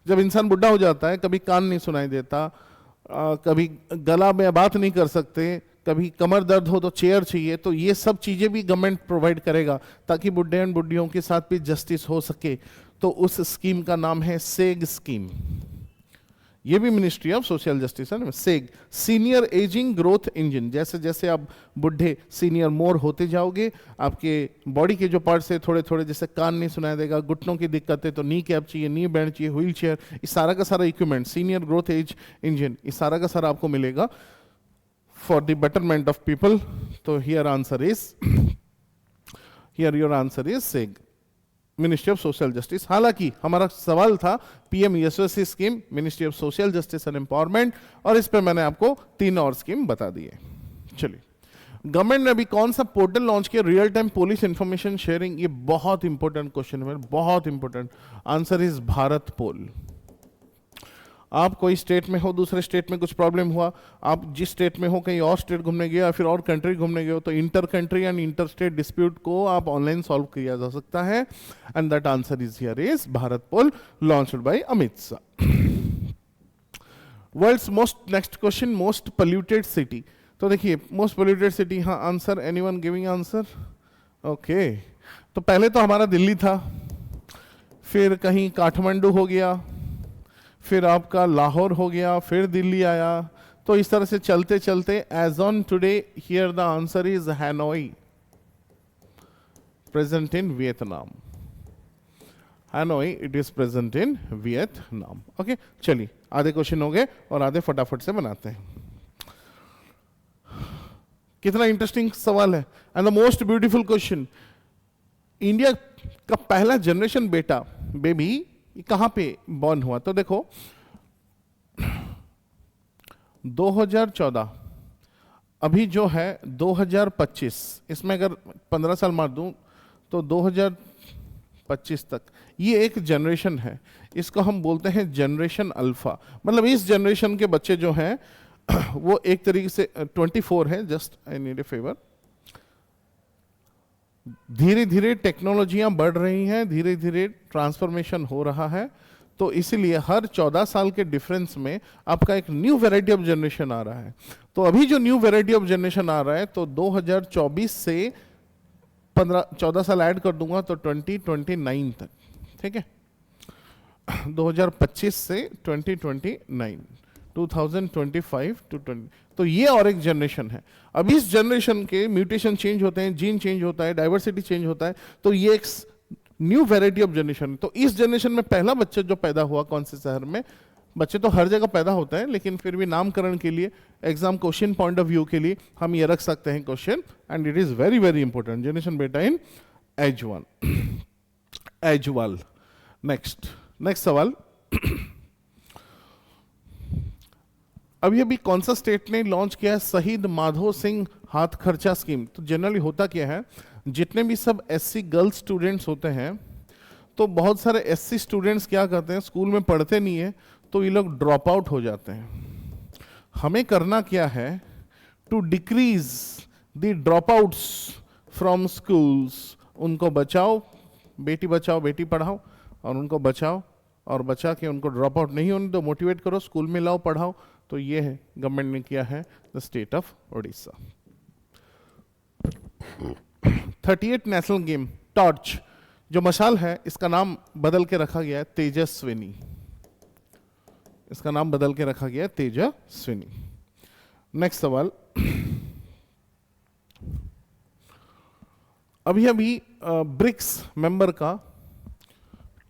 जब इंसान बुढ़ा हो जाता है, कभी कान नहीं सुनाई देता, कभी गला में बात नहीं कर सकते, कभी कमर दर्द हो तो चेयर चाहिए, तो ये सब चीजें भी गवर्नमेंट प्रोवाइड करेगा, ताकि बुढ़े एंड बुढ़ियों के साथ भी जस्टिस हो सके। तो उस स्कीम का नाम है सेग स्कीम। ये भी मिनिस्ट्री ऑफ सोशल जस्टिस है। सेग, सीनियर एजिंग ग्रोथ इंजन। जैसे जैसे आप बुढ़े सीनियर मोर होते जाओगे, आपके बॉडी के जो पार्ट्स है थोड़े थोड़े, जैसे कान नहीं सुनाई देगा, घुटनों की दिक्कत है तो नी कैप चाहिए, नी बैंड चाहिए, व्हील चेयर, इस सारा का सारा equipment, senior growth age engine, इस सारा का सारा आपको मिलेगा for the betterment of people. तो here answer is, here your answer is सेग, मिनिस्ट्री ऑफ सोशल जस्टिस। हालांकि हमारा सवाल था PM Yashasvi scheme, ministry of social justice and empowerment, और इस पर मैंने आपको 3 और स्कीम बता दी है। चलिए, गवर्नमेंट ने अभी कौन सा पोर्टल लॉन्च किया, real time police information sharing. ये बहुत इंपॉर्टेंट क्वेश्चन है, बहुत इंपॉर्टेंट। आंसर इज भारत पोल। आप कोई स्टेट में हो, दूसरे स्टेट में कुछ प्रॉब्लम हुआ, आप जिस स्टेट में हो कहीं और स्टेट घूमने गए या फिर और कंट्री घूमने गए हो, तो inter country and inter state dispute को आप ऑनलाइन सॉल्व किया जा सकता है। And that answer is here is Bharatpol, launched by Amit Shah. World's most, next question, most polluted city. तो देखिए, मोस्ट पोल्यूटेड सिटी, हाँ answer, anyone giving answer? Okay, तो पहले तो हमारा दिल्ली था, फिर कहीं काठमांडू हो गया, फिर आपका लाहौर हो गया, फिर दिल्ली आया। तो इस तरह से चलते चलते as on today here the answer is Hanoi, present in Vietnam. Hanoi, it is present in Vietnam. Okay, चलिए आधे क्वेश्चन हो गए और आधे फटाफट से बनाते हैं। कितना इंटरेस्टिंग सवाल है, and the most beautiful question. India का पहला जनरेशन बेटा, बेबी, कहां पे बॉर्न हुआ? तो देखो 2014, अभी जो है 2025, इसमें अगर 15 साल मार दूं तो 2025 25 तक, ये एक जनरेशन है, इसको हम बोलते हैं जनरेशन अल्फा। मतलब इस जनरेशन के बच्चे जो हैं वो एक तरीके से 24 है, just I need a favour. धीरे धीरे टेक्नोलॉजियां बढ़ रही हैं, धीरे धीरे ट्रांसफॉर्मेशन हो रहा है, तो इसीलिए हर 14 साल के डिफरेंस में आपका एक न्यू वैरायटी ऑफ जनरेशन आ रहा है। तो अभी जो न्यू वैरायटी ऑफ जनरेशन आ रहा है, तो 2024 से 14 साल ऐड कर दूंगा तो 2029 तक, ठीक है। 2025 से 2029, 2025 टू 20, तो ये और एक जनरेशन है। अब इस जनरेशन के म्यूटेशन चेंज होते हैं, जीन चेंज होता है, डाइवर्सिटी चेंज होता है, तो ये एक न्यू वैरायटी ऑफ जनरेशन। तो इस जनरेशन में पहला बच्चा जो पैदा हुआ कौन से शहर में, बच्चे तो हर जगह पैदा होते हैं, लेकिन फिर भी नामकरण के लिए, exam question point of view के लिए हम ये रख सकते हैं question, and it is very very important. Generation बेटा इन एजवाल, एजवाल। नेक्स्ट सवाल, अभी कौन सा स्टेट ने लॉन्च किया है शहीद माधो सिंह हाथ खर्चा स्कीम। तो जनरली होता क्या है, जितने भी सब एससी गर्ल्स स्टूडेंट्स होते हैं, तो बहुत सारे एससी स्टूडेंट्स क्या करते हैं, स्कूल में पढ़ते नहीं है, तो ये लोग ड्रॉप आउट हो जाते हैं। हमें करना क्या है, to decrease the dropouts from schools. उनको बचाओ, बेटी पढ़ाओ, और उनको बचाओ, और बचा के उनको ड्रॉप आउट नहीं होने दो, मोटिवेट करो, स्कूल में लाओ, पढ़ाओ। तो ये है गवर्नमेंट ने किया है the state of Odisha. 38 national game torch, जो मशाल है, इसका नाम बदल के रखा गया है तेजस्विनी। इसका नाम बदल के रखा गया है तेजस्विनी। नेक्स्ट सवाल, अभी ब्रिक्स मेंबर का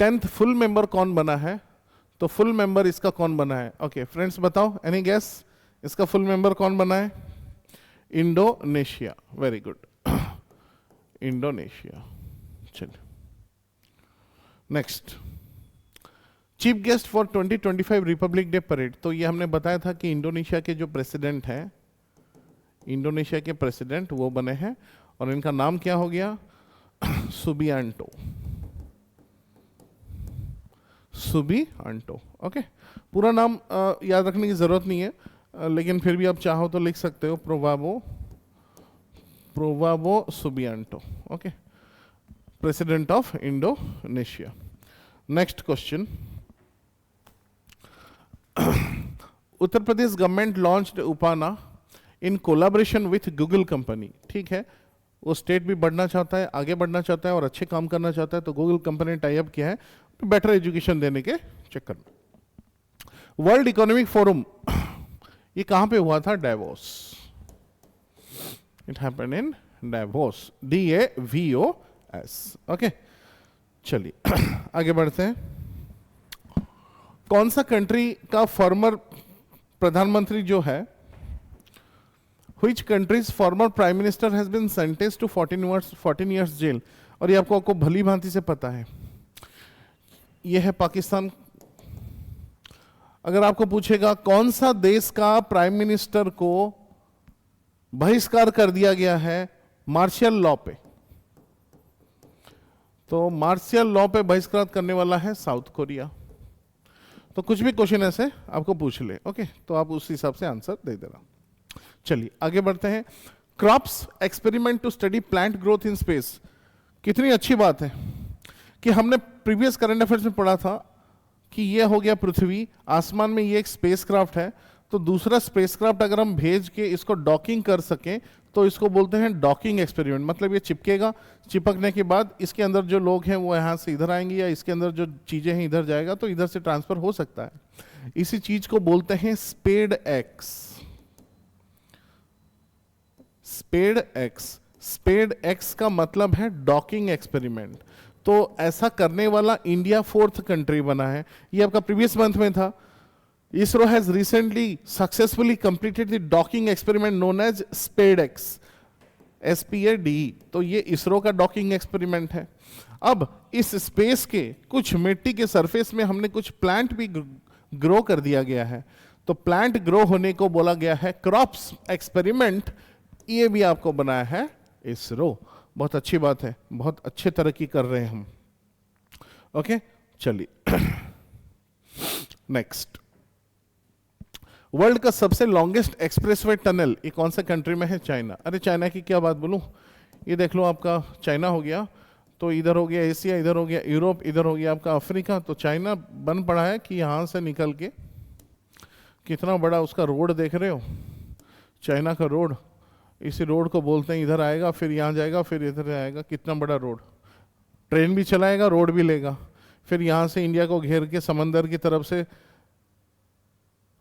10th फुल मेंबर कौन बना है, तो फुल मेंबर इसका कौन बना है? ओके फ्रेंड्स बताओ, एनी गेस, इसका फुल मेंबर कौन बना है? Indonesia, very good, Indonesia. चलिए next, chief guest for 2025 republic day parade. तो ये हमने बताया था कि इंडोनेशिया के जो प्रेसिडेंट हैं, इंडोनेशिया के प्रेसिडेंट वो बने हैं, और इनका नाम क्या हो गया? Subianto, Subianto. ओके, पूरा नाम याद रखने की जरूरत नहीं है, लेकिन फिर भी आप चाहो तो लिख सकते हो, Prabowo Subianto. Okay, president of Indonesia. Next question, Uttar Pradesh government launched उपाना in collaboration with Google company. ठीक है, वो स्टेट भी बढ़ना चाहता है, आगे बढ़ना चाहता है और अच्छे काम करना चाहता है, तो गूगल कंपनी ने टाई अप किया है बेटर एजुकेशन देने के चक्कर में। वर्ल्ड इकोनॉमिक फोरम ये कहां पे हुआ था? Davos, it happened in Davos, DAVOS। Okay, चलिए आगे बढ़ते हैं। कौन सा कंट्री का फॉर्मर प्रधानमंत्री जो है, Which country's former prime minister has been sentenced to 14 years jail? और ये आपको भली भांति से पता है, ये है पाकिस्तान। अगर आपको पूछेगा कौन सा देश का प्राइम मिनिस्टर को बहिष्कार कर दिया गया है मार्शियल लॉ पे, तो मार्शियल लॉ पे बहिष्कार करने वाला है साउथ कोरिया। तो कुछ भी क्वेश्चन ऐसे आपको पूछ ले, ओके, तो आप उस हिसाब से आंसर दे देना। चलिए आगे बढ़ते हैं। Crops experiment to study plant growth in space. कितनी अच्छी बात है कि हमने प्रीवियस करंट अफेयर्स में पढ़ा था कि ये हो गया पृथ्वी, आसमान में ये एक स्पेसक्राफ्ट है, तो दूसरा स्पेसक्राफ्ट अगर हम भेज के इसको डॉकिंग कर सकें तो इसको बोलते हैं डॉकिंग एक्सपेरिमेंट। मतलब ये चिपकेगा, चिपकने के बाद इसके अंदर जो लोग हैं वो यहाँ से इधर आएंगे, या इसके अंदर जो चीजें हैं इधर जाएगा, तो इधर से ट्रांसफर हो सकता है। इसी चीज को बोलते हैं SpaDeX. SpaDeX, SpaDeX का मतलब है डॉकिंग एक्सपेरिमेंट। तो ऐसा करने वाला इंडिया 4th कंट्री बना है, ये आपका प्रीवियस मंथ में था। ISRO has recently successfully completed the docking experiment known as SpaDeX, SPADE। तो ये इसरो का डॉकिंग एक्सपेरिमेंट है। अब इस स्पेस के कुछ मिट्टी के सरफेस में हमने कुछ प्लांट भी ग्रो कर दिया गया है, तो प्लांट ग्रो होने को बोला गया है क्रॉप्स एक्सपेरिमेंट। ये भी आपको बनाया है इसरो, बहुत अच्छी बात है, बहुत अच्छे तरक्की कर रहे हैं हम। ओके चलिए नेक्स्ट, वर्ल्ड का सबसे लॉन्गेस्ट एक्सप्रेसवे टनल ये कौन सा कंट्री में है? चाइना। अरे चाइना की क्या बात बोलूं, ये देख लो आपका चाइना हो गया, तो इधर हो गया एशिया, इधर हो गया यूरोप, इधर हो गया आपका अफ्रीका, तो चाइना बन पड़ा है कि यहाँ से निकल के कितना बड़ा उसका रोड देख रहे हो, चाइना का रोड, इसी रोड को बोलते हैं इधर आएगा फिर यहाँ जाएगा फिर इधर आएगा, कितना बड़ा रोड, ट्रेन भी चलाएगा रोड भी लेगा, फिर यहाँ से इंडिया को घेर के समंदर की तरफ से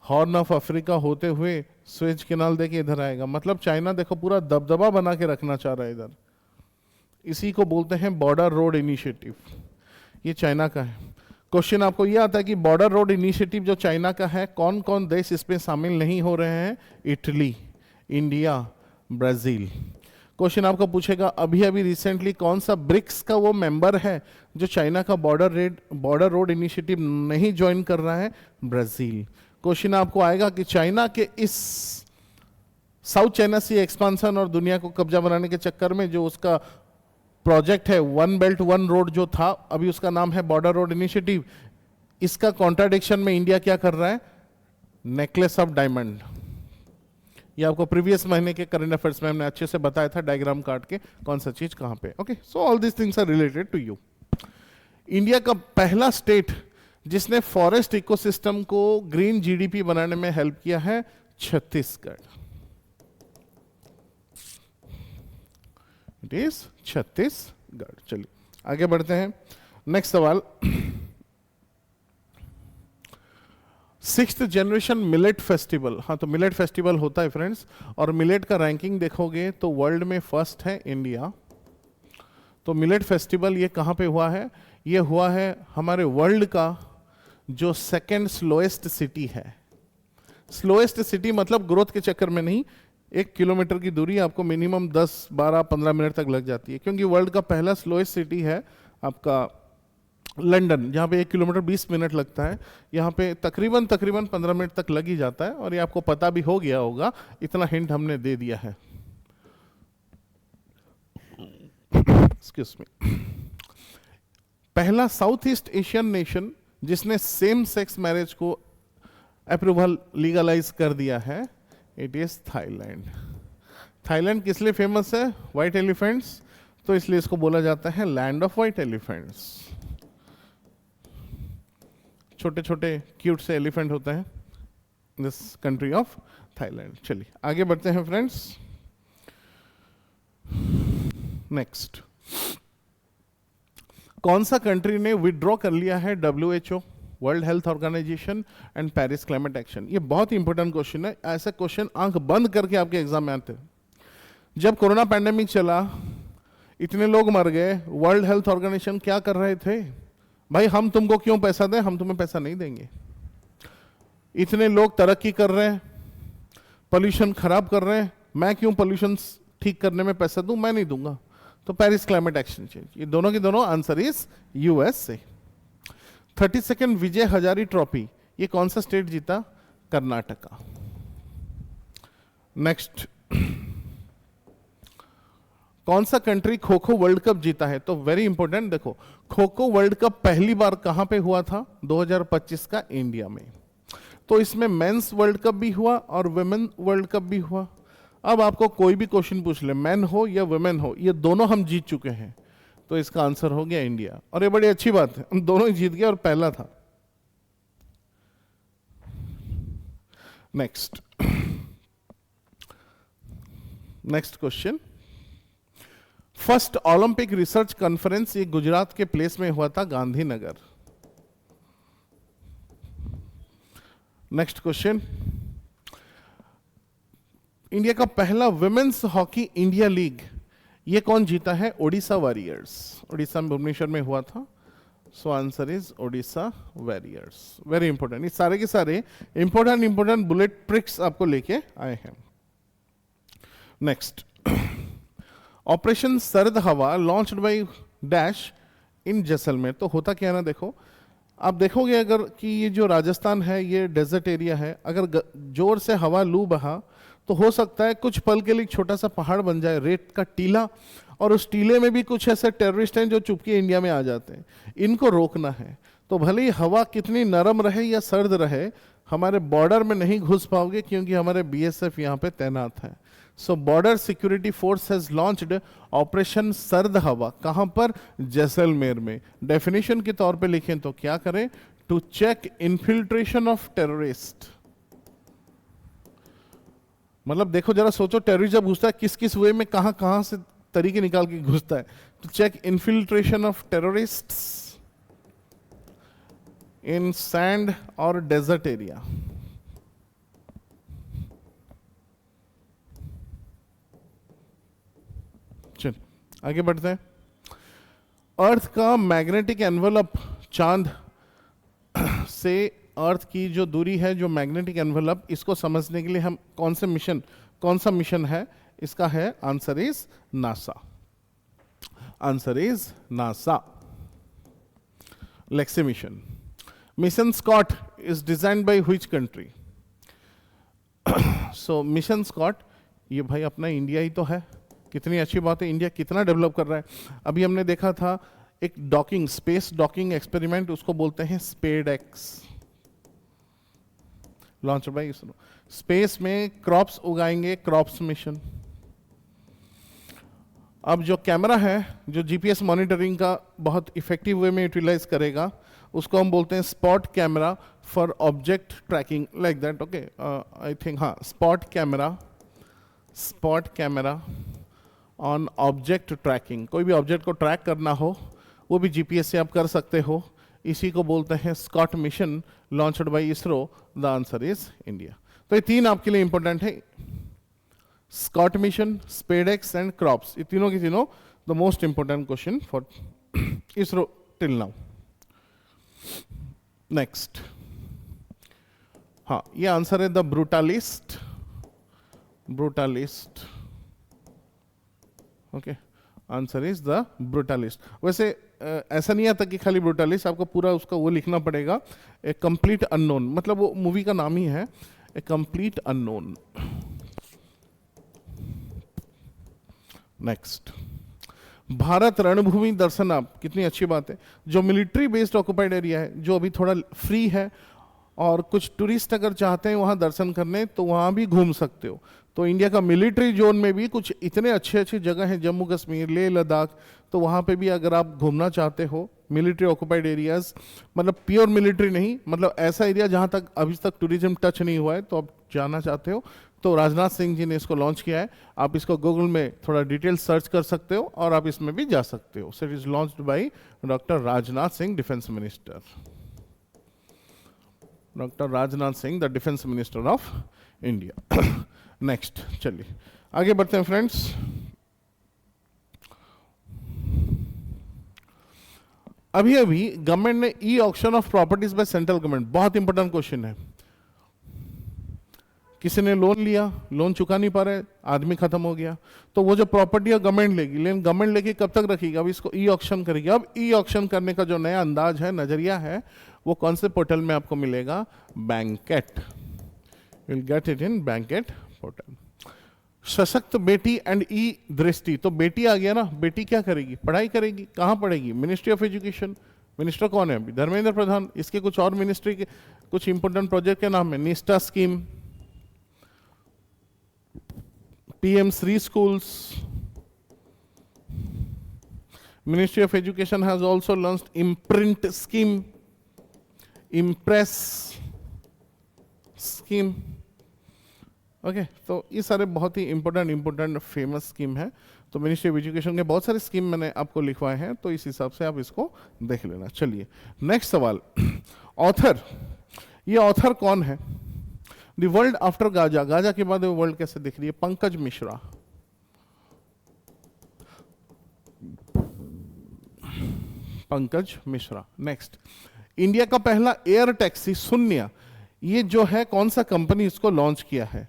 हॉर्न ऑफ अफ्रीका होते हुए स्वेज कैनाल देके इधर आएगा। मतलब चाइना देखो पूरा दबदबा बना के रखना चाह रहा है इधर, इसी को बोलते हैं बॉर्डर रोड इनिशिएटिव, ये चाइना का है। क्वेश्चन आपको ये आता है कि बॉर्डर रोड इनिशिएटिव जो चाइना का है, कौन कौन देश इसमें शामिल नहीं हो रहे हैं? Italy, India, Brazil. क्वेश्चन आपको पूछेगा अभी अभी रिसेंटली कौन सा ब्रिक्स का वो मेंबर है जो चाइना का बॉर्डर रोड इनिशिएटिव नहीं ज्वाइन कर रहा है? ब्राजील। क्वेश्चन आपको आएगा कि चाइना के इस साउथ चाइना सी एक्सपांशन और दुनिया को कब्जा बनाने के चक्कर में जो उसका प्रोजेक्ट है वन बेल्ट वन रोड जो था, अभी उसका नाम है बॉर्डर रोड इनिशिएटिव, इसका कॉन्ट्राडिक्शन में इंडिया क्या कर रहा है? Necklace of diamond. ये आपको प्रीवियस महीने के करंट अफेयर्स में हमने अच्छे से बताया था डायग्राम काट के कौन सा चीज कहां पे। Okay, so all this things are related to you. India का पहला स्टेट जिसने फॉरेस्ट इकोसिस्टम को ग्रीन जीडीपी बनाने में हेल्प किया है, छत्तीसगढ़। It is Chhattisgarh. चलिए आगे बढ़ते हैं, नेक्स्ट सवाल। 6th जनरेशन मिलेट फेस्टिवल, हाँ तो मिलेट फेस्टिवल होता है फ्रेंड्स, और मिलेट का रैंकिंग देखोगे तो वर्ल्ड में फर्स्ट है इंडिया। तो मिलेट फेस्टिवल ये कहाँ पे हुआ है? ये हुआ है हमारे वर्ल्ड का जो सेकंड स्लोएस्ट सिटी है। स्लोएस्ट सिटी मतलब ग्रोथ के चक्कर में नहीं, 1 किलोमीटर की दूरी आपको मिनिमम 10, 12, 15 मिनट तक लग जाती है, क्योंकि वर्ल्ड का पहला स्लोएस्ट सिटी है आपका लंदन, जहाँ पे 1 किलोमीटर 20 मिनट लगता है, यहाँ पे तकरीबन 15 मिनट तक लग ही जाता है, और ये आपको पता भी हो गया होगा, इतना हिंट हमने दे दिया है। Excuse me. पहला साउथ ईस्ट एशियन नेशन जिसने सेम सेक्स मैरिज को अप्रूवल लीगलाइज कर दिया है, इट इज थाईलैंड। थाईलैंड किस लिए फेमस है? व्हाइट एलिफेंट्स, तो इसलिए इसको बोला जाता है लैंड ऑफ व्हाइट एलिफेंट्स। छोटे छोटे क्यूट से एलिफेंट होते हैं दिस कंट्री ऑफ थाईलैंड। चलिए आगे बढ़ते हैं फ्रेंड्स। नेक्स्ट, कौन सा कंट्री ने विड्रॉ कर लिया है WHO, world health organisation and Paris climate action? ये बहुत इंपॉर्टेंट क्वेश्चन है, ऐसा क्वेश्चन आंख बंद करके आपके एग्जाम में आते हैं। जब कोरोना पैंडेमिक चला, इतने लोग मर गए, वर्ल्ड हेल्थ ऑर्गेनाइजेशन क्या कर रहे थे? भाई हम तुमको क्यों पैसा दें, हम तुम्हें पैसा नहीं देंगे। इतने लोग तरक्की कर रहे हैं, पोल्यूशन खराब कर रहे हैं, मैं क्यों पोल्यूशन ठीक करने में पैसा दूं? मैं नहीं दूंगा। तो पेरिस क्लाइमेट एक्शन चेंज, ये दोनों के दोनों answer is USA। 32nd Vijay Hazari trophy ये कौन सा स्टेट जीता? कर्नाटका। नेक्स्ट, कौन सा country kho kho world cup जीता है? तो वेरी इंपॉर्टेंट, देखो खो खो वर्ल्ड कप पहली बार कहां पे हुआ था? 2025 का इंडिया में। तो इसमें मेंस वर्ल्ड कप भी हुआ और वुमेन वर्ल्ड कप भी हुआ। अब आपको कोई भी क्वेश्चन पूछ ले, मैन हो या वुमेन हो, ये दोनों हम जीत चुके हैं, तो इसका आंसर हो गया इंडिया। और ये बड़ी अच्छी बात है, हम दोनों ही जीत गए और पहला था। Next, next question. First Olympic research conference ये गुजरात के प्लेस में हुआ था, गांधीनगर। नेक्स्ट क्वेश्चन, इंडिया का पहला वुमेन्स हॉकी इंडिया लीग ये कौन जीता है? ओडिशा वॉरियर्स। ओडिशा में भुवनेश्वर में हुआ था, so answer is Odisha warriors. Very important, ये सारे के सारे इंपॉर्टेंट बुलेट ट्रिक्स आपको लेके आए हैं। नेक्स्ट, ऑपरेशन सर्द हवा launched by dash in Jaisalmer. तो होता क्या है ना, देखो आप देखोगे अगर कि ये जो राजस्थान है ये डेजर्ट एरिया है, अगर जोर से हवा लू बहा तो हो सकता है कुछ पल के लिए एक छोटा सा पहाड़ बन जाए, रेत का टीला, और उस टीले में भी कुछ ऐसे टेररिस्ट हैं जो चुपके इंडिया में आ जाते हैं। इनको रोकना है, तो भले ही हवा कितनी नरम रहे या सर्द रहे, हमारे बॉर्डर में नहीं घुस पाओगे क्योंकि हमारे बीएसएफ यहाँ पे तैनात है। So border security force has launched operation Sard Hawa. कहां पर? जैसलमेर में। डेफिनेशन के तौर पे लिखें तो क्या करें? To check infiltration of terrorist. मतलब देखो जरा सोचो, टेररिस्ट जब घुसता है किस किस वे में, कहां कहां से तरीके निकाल के घुसता है। To check infiltration of terrorists in sand और डेजर्ट एरिया। चल आगे बढ़ते हैं। अर्थ का मैग्नेटिक एनवलप, चांद से अर्थ की जो दूरी है, जो मैग्नेटिक एनवलप, इसको समझने के लिए हम कौन सा मिशन है? इसका है answer is NASA. Answer is NASA, LEXI mission. Mission Scott is designed by which country? So mission Scott, ये भाई अपना इंडिया ही तो है। कितनी अच्छी बात है, इंडिया कितना डेवलप कर रहा है। अभी हमने देखा था एक डॉकिंग, स्पेस डॉकिंग एक्सपेरिमेंट, उसको बोलते हैं SpaDeX, launch by ISRO. Space में क्रॉप्स उगाएंगे, क्रॉप्स मिशन। अब जो कैमरा है, जो जीपीएस मॉनिटरिंग का बहुत इफेक्टिव वे में यूटिलाइज करेगा, उसको हम बोलते हैं spot camera for object tracking, like that. Okay, I think, हाँ, spot camera on object tracking. कोई भी ऑब्जेक्ट को ट्रैक करना हो वो भी जीपीएस से आप कर सकते हो। इसी को बोलते हैं SCOT mission, launched by ISRO. The answer is India. तो ये तीन आपके लिए इंपॉर्टेंट है, SCOT mission, SpaDeX and CROPS. ये तीनों की तीनों the most important question for ISRO till now. Next, हाँ, ये आंसर है the brutalist. Okay, answer is the brutalist. वैसे ऐसा नहीं आता कि खाली ब्रूटालिस्ट, आपको पूरा उसका वो लिखना पड़ेगा, ए कंप्लीट अननोन, मतलब वो मूवी का नाम ही है, ए कंप्लीट अननोन। नेक्स्ट, भारत रणभूमि दर्शन। आप, कितनी अच्छी बात है, जो मिलिट्री बेस्ड ऑक्युपाइड एरिया है, जो अभी थोड़ा फ्री है, और कुछ टूरिस्ट अगर चाहते हैं वहां दर्शन करने तो वहां भी घूम सकते हो। तो इंडिया का मिलिट्री जोन में भी कुछ इतने अच्छे अच्छे जगह हैं, जम्मू कश्मीर, लेह लद्दाख, तो वहां पे भी अगर आप घूमना चाहते हो, मिलिट्री ऑक्युपाइड एरियाज, मतलब प्योर मिलिट्री नहीं, मतलब ऐसा एरिया जहां तक अभी तक टूरिज्म टच नहीं हुआ है, तो आप जाना चाहते हो, तो राजनाथ सिंह जी ने इसको लॉन्च किया है। आप इसको गूगल में थोड़ा डिटेल सर्च कर सकते हो और आप इसमें भी जा सकते हो। So it is launched by doctor Rajnath Singh, defence minister. Doctor Rajnath Singh, the defence minister of India. Next, चलिए आगे बढ़ते हैं फ्रेंड्स। अभी अभी गवर्नमेंट ने e auction of properties by central government, बहुत इंपॉर्टेंट क्वेश्चन है। किसी ने लोन लिया, लोन चुका नहीं पा रहे, आदमी खत्म हो गया, तो वो जो प्रॉपर्टी है गवर्नमेंट लेगी, लेकिन गवर्नमेंट लेके कब तक रखेगी? अब इसको ई ऑक्शन करेगी। अब ई ऑक्शन करने का जो नया अंदाज है, नजरिया है, वो कौन से पोर्टल में आपको मिलेगा? Banquet. You will get it in banquet portal. सशक्त बेटी एंड ई दृष्टि, तो बेटी आ गया ना, बेटी क्या करेगी? पढ़ाई करेगी। कहाँ पढ़ेगी? Ministry of education. मिनिस्टर कौन है अभी? धर्मेंद्र प्रधान। इसके कुछ और मिनिस्ट्री के कुछ इंपोर्टेंट प्रोजेक्ट के नाम है, निष्ठा scheme, PM Shri schools. Ministry of Education has also launched imprint scheme, impress scheme. Okay, तो ये सारे बहुत ही इंपॉर्टेंट फेमस स्कीम है। तो मिनिस्ट्री ऑफ एजुकेशन के बहुत सारे स्कीम मैंने आपको लिखवाए हैं, तो इस हिसाब से आप इसको देख लेना। चलिए नेक्स्ट सवाल, ऑथर। ये ऑथर कौन है? The world after Gaza, Gaza के बाद वर्ल्ड कैसे दिख रही है? पंकज मिश्रा। पंकज मिश्रा। नेक्स्ट, इंडिया का पहला एयर टैक्सी शून्य, ये जो है कौन सा कंपनी इसको लॉन्च किया है?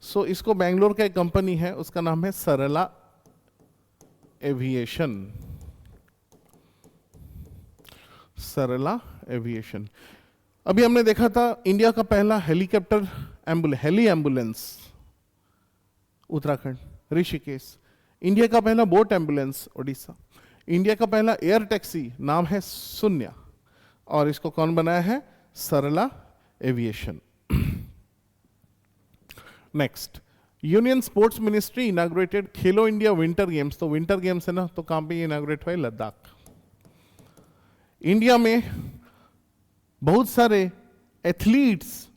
सो इसको बेंगलोर का एक कंपनी है, उसका नाम है सरला एविएशन। सरला एविएशन। अभी हमने देखा था इंडिया का पहला helicopter heli ambulance, Uttarakhand. Rishikesh. India का पहला बोट एम्बुलेंस, उड़ीसा। इंडिया का पहला एयर टैक्सी, नाम है शून्य, और इसको कौन बनाया है? Sarla aviation. Next, union sports ministry inaugurated Khelo India winter games. तो विंटर गेम्स है ना, तो कहां पे इनॉग्रेट हुए? लद्दाख। इंडिया में बहुत सारे एथलीट्स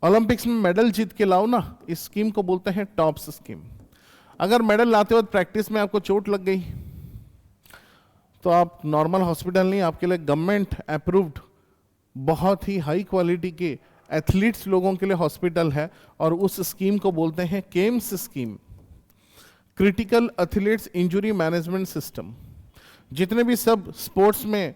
ओलंपिक्स में मेडल जीत के लाओ ना, इस स्कीम को बोलते हैं टॉप्स स्कीम। अगर मेडल लाते वक्त प्रैक्टिस में आपको चोट लग गई तो आप नॉर्मल हॉस्पिटल नहीं, आपके लिए गवर्नमेंट अप्रूव्ड बहुत ही हाई क्वालिटी के एथलीट्स लोगों के लिए हॉस्पिटल है, और उस स्कीम को बोलते हैं Kemps scheme, critical athletes injury management system. जितने भी सब स्पोर्ट्स में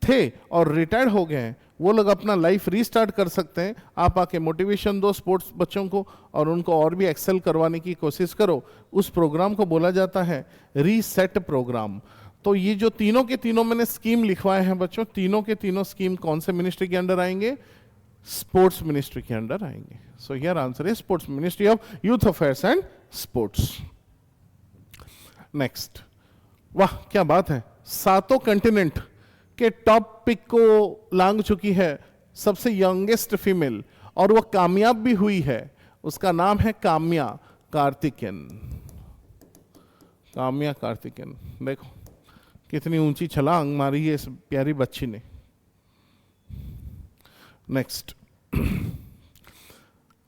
थे और रिटायर्ड हो गए हैं, वो लोग अपना लाइफ रीस्टार्ट कर सकते हैं। आप आके मोटिवेशन दो स्पोर्ट्स बच्चों को, और उनको और भी एक्सेल करवाने की कोशिश करो। उस प्रोग्राम को बोला जाता है रीसेट प्रोग्राम। तो ये जो तीनों के तीनों मैंने स्कीम लिखवाए हैं बच्चों, तीनों के तीनों स्कीम कौन से मिनिस्ट्री के अंडर आएंगे? स्पोर्ट्स मिनिस्ट्री के अंडर आएंगे। So here answer is sports ministry of youth affairs and sports. Next, वाह क्या बात है, सातों कंटिनेंट के टॉप पिक को लांग चुकी है सबसे यंगेस्ट फीमेल, और वो कामयाब भी हुई है। उसका नाम है काम्या कार्तिकेयन। काम्या कार्तिकेयन, देखो कितनी ऊंची छलांग मारी है इस प्यारी बच्ची ने। नेक्स्ट,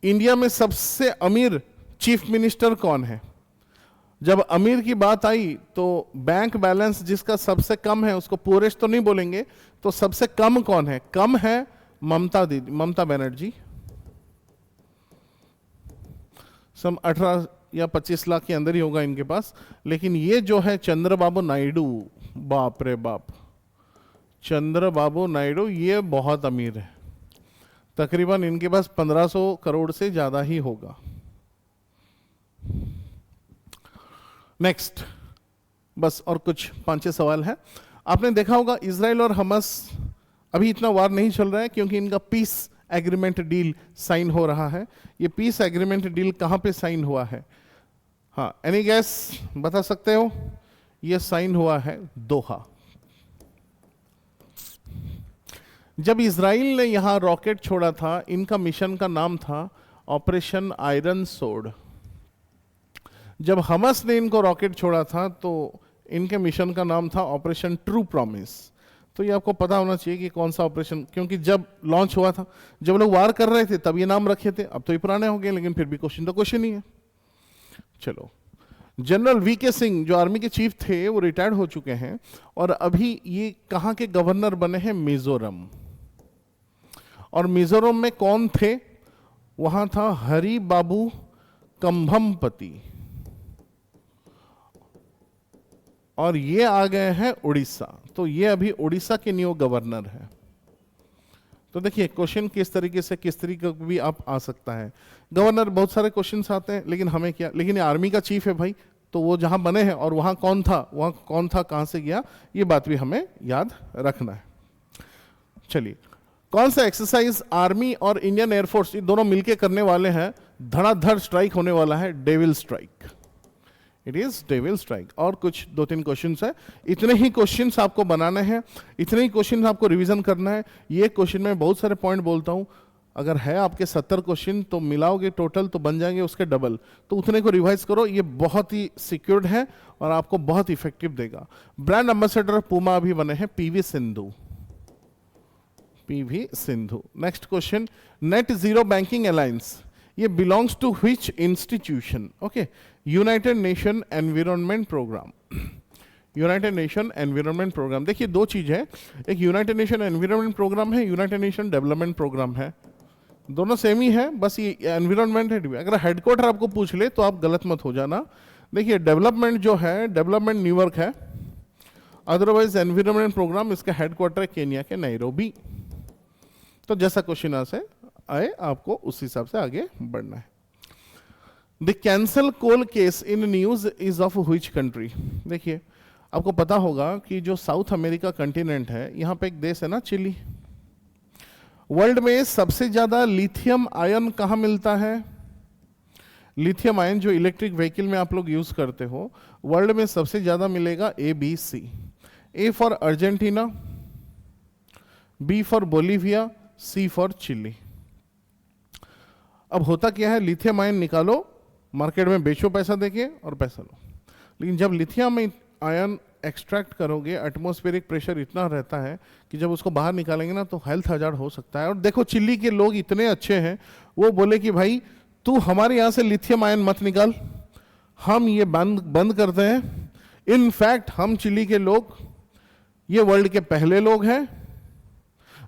इंडिया में सबसे अमीर चीफ मिनिस्टर कौन है? जब अमीर की बात आई तो बैंक बैलेंस जिसका सबसे कम है उसको पूरेस्ट तो नहीं बोलेंगे, तो सबसे कम कौन है? कम है ममता दीदी, ममता बनर्जी। सम 18 या 25 लाख के अंदर ही होगा इनके पास। लेकिन ये जो है चंद्रबाबू नायडू, बाप रे बाप, चंद्रबाबू नायडू ये बहुत अमीर है। तकरीबन इनके पास 1500 करोड़ से ज्यादा ही होगा। नेक्स्ट, बस और कुछ 5-6 सवाल है। आपने देखा होगा इजराइल और हमास अभी इतना वार नहीं चल रहा है क्योंकि इनका पीस एग्रीमेंट डील साइन हो रहा है। ये पीस एग्रीमेंट डील कहां पे साइन हुआ है? हाँ, एनी गैस बता सकते हो? ये साइन हुआ है दोहा। जब इजराइल ने यहां रॉकेट छोड़ा था, इनका मिशन का नाम था ऑपरेशन आयरन सोर्ड। जब हमास ने इनको रॉकेट छोड़ा था तो इनके मिशन का नाम था ऑपरेशन ट्रू प्रॉमिस। तो ये आपको पता होना चाहिए कि कौन सा ऑपरेशन, क्योंकि जब लॉन्च हुआ था, जब लोग वार कर रहे थे तब ये नाम रखे थे। अब तो ये पुराने हो गए, लेकिन फिर भी क्वेश्चन तो क्वेश्चन ही है। चलो, जनरल वीके सिंह जो आर्मी के चीफ थे वो रिटायर्ड हो चुके हैं, और अभी ये कहां के गवर्नर बने हैं? मिजोरम। और मिजोरम में कौन थे? वहां था हरि बाबू कंभमपति, और ये आ गए हैं उड़ीसा। तो ये अभी उड़ीसा के न्यू गवर्नर है। तो देखिए क्वेश्चन किस तरीके का भी आप आ सकता है। गवर्नर बहुत सारे क्वेश्चंस आते हैं, लेकिन हमें क्या, लेकिन ये आर्मी का चीफ है भाई, तो वो जहां बने हैं और वहां कौन था, कहां से गया, ये बात भी हमें याद रखना है। चलिए, कौन सा एक्सरसाइज आर्मी और इंडियन एयरफोर्स ये दोनों मिलकर करने वाले हैं? धड़ाधड़ स्ट्राइक होने वाला है, devil strike. It is devil strike. और कुछ 2-3 क्वेश्चंस है, इतने ही क्वेश्चंस आपको बनाने हैं, इतने ही क्वेश्चन आपको रिवीजन करना है। ये क्वेश्चन में बहुत सारे पॉइंट बोलता हूं, अगर है आपके 70 क्वेश्चन तो मिलाओगे टोटल तो बन जाएंगे उसके डबल, तो उतने को रिवाइज करो। ये बहुत ही सिक्योर्ड है और आपको बहुत इफेक्टिव देगा। ब्रांड एम्बेसडर पूमा अभी बने हैं PV Sindhu. Next question, net zero banking alliance ये belongs to which institution? Okay, united nation environment programme. United nation environment programme, देखिए दो चीज है, एक यूनाइटेड नेशन एनवायरनमेंट प्रोग्राम है, यूनाइटेड नेशन डेवलपमेंट प्रोग्राम है, दोनों सेम ही है, बस ये एनवायरनमेंट है। अगर हेडक्वार्टर आपको पूछ ले तो आप गलत मत हो जाना। देखिए डेवलपमेंट जो है, डेवलपमेंट न्यूयॉर्क है, अदरवाइज एनवायरनमेंट प्रोग्राम इसका हेडक्वार्टर है केन्या के नैरोबी। तो जैसा क्वेश्चन आए आपको उस हिसाब से आगे बढ़ना है। The cancel coal case in news is of which country? देखिए आपको पता होगा कि जो साउथ अमेरिका कंटिनेंट है, यहां पे एक देश है ना चिली। वर्ल्ड में सबसे ज्यादा लिथियम आयन कहां मिलता है? लिथियम आयन जो इलेक्ट्रिक व्हीकल में आप लोग यूज करते हो, वर्ल्ड में सबसे ज्यादा मिलेगा ABC। A for Argentina, B for Bolivia, C for Chile. अब होता क्या है, लिथियम आयन निकालो, मार्केट में बेचो पैसा देके और पैसा लो। लेकिन जब लिथियम आयन एक्सट्रैक्ट करोगे, एटमॉस्फेरिक प्रेशर इतना रहता है कि जब उसको बाहर निकालेंगे ना तो हेल्थ हजार्ड हो सकता है। और देखो चिली के लोग इतने अच्छे हैं, वो बोले कि भाई तू हमारे यहाँ से लिथियम आयन मत निकाल, हम ये बंद करते हैं। इनफैक्ट हम चिली के लोग ये वर्ल्ड के पहले लोग हैं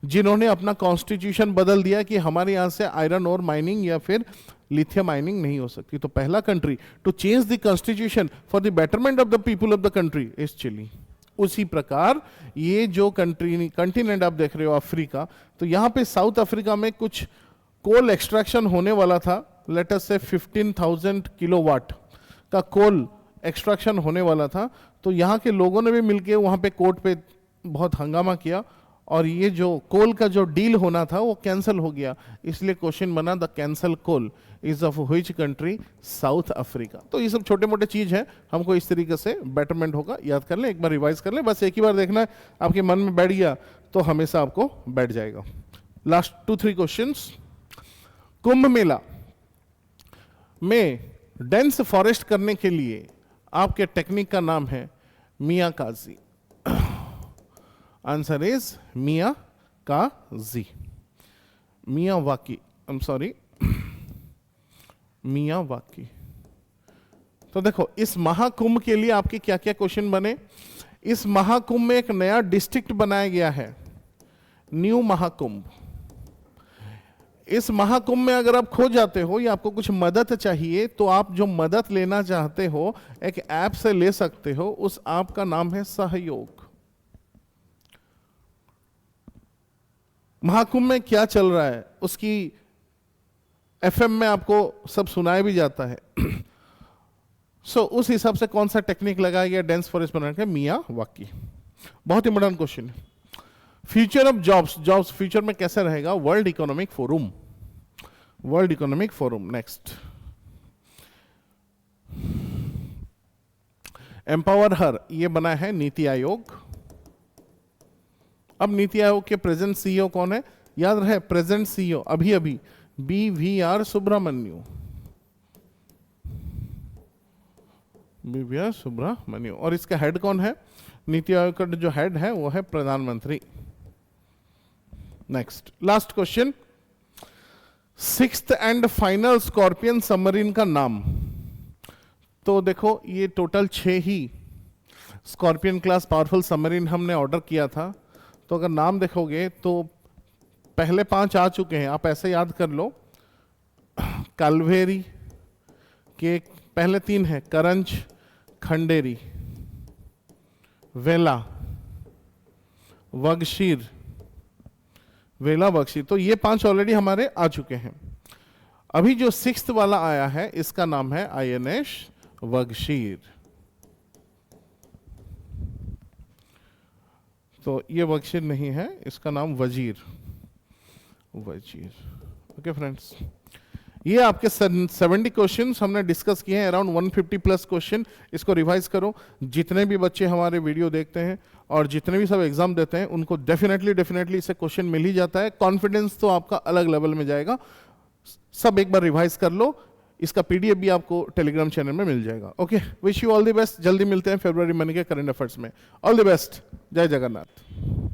जिन्होंने अपना कॉन्स्टिट्यूशन बदल दिया कि हमारे यहाँ से आयरन और माइनिंग या फिर लिथियम माइनिंग नहीं हो सकती। तो पहला country to change the constitution for the betterment of the people of the country is Chile. उसी प्रकार ये जो कंटिनेंट आप देख रहे हो अफ्रीका, तो यहाँ पे साउथ अफ्रीका में कुछ कोल एक्सट्रैक्शन होने वाला था, लेट अस से 15,000 किलोवाट का कोल एक्सट्रैक्शन होने वाला था। तो यहाँ के लोगों ने भी मिलके वहाँ पे कोर्ट पे बहुत हंगामा किया और ये जो कोल का जो डील होना था वो कैंसिल हो गया। इसलिए क्वेश्चन बना the cancel coal is of which country, South Africa. तो ये सब छोटे मोटे चीज है, हमको इस तरीके से बेटरमेंट होगा, याद कर लें, एक बार रिवाइज कर लें, बस एक ही बार देखना है, आपके मन में बैठ गया तो हमेशा आपको बैठ जाएगा। Last 2-3 questions. कुंभ मेला में डेंस फॉरेस्ट करने के लिए आपके टेक्निक का नाम है Miyakaji. Answer is Miyakaji, Miyawaki, I am sorry, Miyawaki. तो देखो इस महाकुंभ के लिए आपके क्या क्या क्वेश्चन बने। इस महाकुंभ में एक नया डिस्ट्रिक्ट बनाया गया है, न्यू महाकुंभ। इस महाकुंभ में अगर आप खो जाते हो या आपको कुछ मदद चाहिए तो आप जो मदद लेना चाहते हो एक ऐप से ले सकते हो, उस ऐप का नाम है सहयोग। महाकुंभ में क्या चल रहा है उसकी FM में आपको सब सुनाया भी जाता है। सो उस हिसाब से कौन सा टेक्निक लगाया गया डेंस फॉरेस्ट बनाने का, मियावाकी। बहुत इंपॉर्टेंट क्वेश्चन है। फ्यूचर ऑफ जॉब्स फ्यूचर में कैसे रहेगा, world economic forum, world economic forum. Next, empower her, ये बना है नीति आयोग। अब नीति आयोग के प्रेजेंट CEO कौन है, याद रहे प्रेजेंट CEO अभी BVR सुब्रमण्यु, BVR सुब्रमण्यु। और इसका हेड कौन है, नीति आयोग का जो हेड है वो है प्रधानमंत्री। Next, last question, 6th and final scorpion submarine का नाम। तो देखो ये टोटल 6 ही स्कॉर्पियन क्लास पावरफुल सबमरीन हमने ऑर्डर किया था। तो अगर नाम देखोगे तो पहले 5 आ चुके हैं, आप ऐसे याद कर लो। कालवेरी के पहले 3 हैं, करंज, खंडेरी, वेला, वगशीर, वेला बख्शी। तो ये 5 ऑलरेडी हमारे आ चुके हैं। अभी जो 6th वाला आया है इसका नाम है INS वगशीर। तो ये वगशीर नहीं है, इसका नाम वजीर, वजीर। ओके फ्रेंड्स, ये आपके 70 क्वेश्चंस हमने डिस्कस किए हैं, अराउंड 150 प्लस क्वेश्चन। इसको रिवाइज करो। जितने भी बच्चे हमारे वीडियो देखते हैं और जितने भी सब एग्जाम देते हैं उनको डेफिनेटली इससे क्वेश्चन मिल ही जाता है। कॉन्फिडेंस तो आपका अलग लेवल में जाएगा। सब एक बार रिवाइज कर लो। इसका PDF भी आपको टेलीग्राम चैनल में मिल जाएगा। Okay, wish you all the best. जल्दी मिलते हैं फरवरी महीने के करंट अफेयर्स में। All the best. जय जगन्नाथ।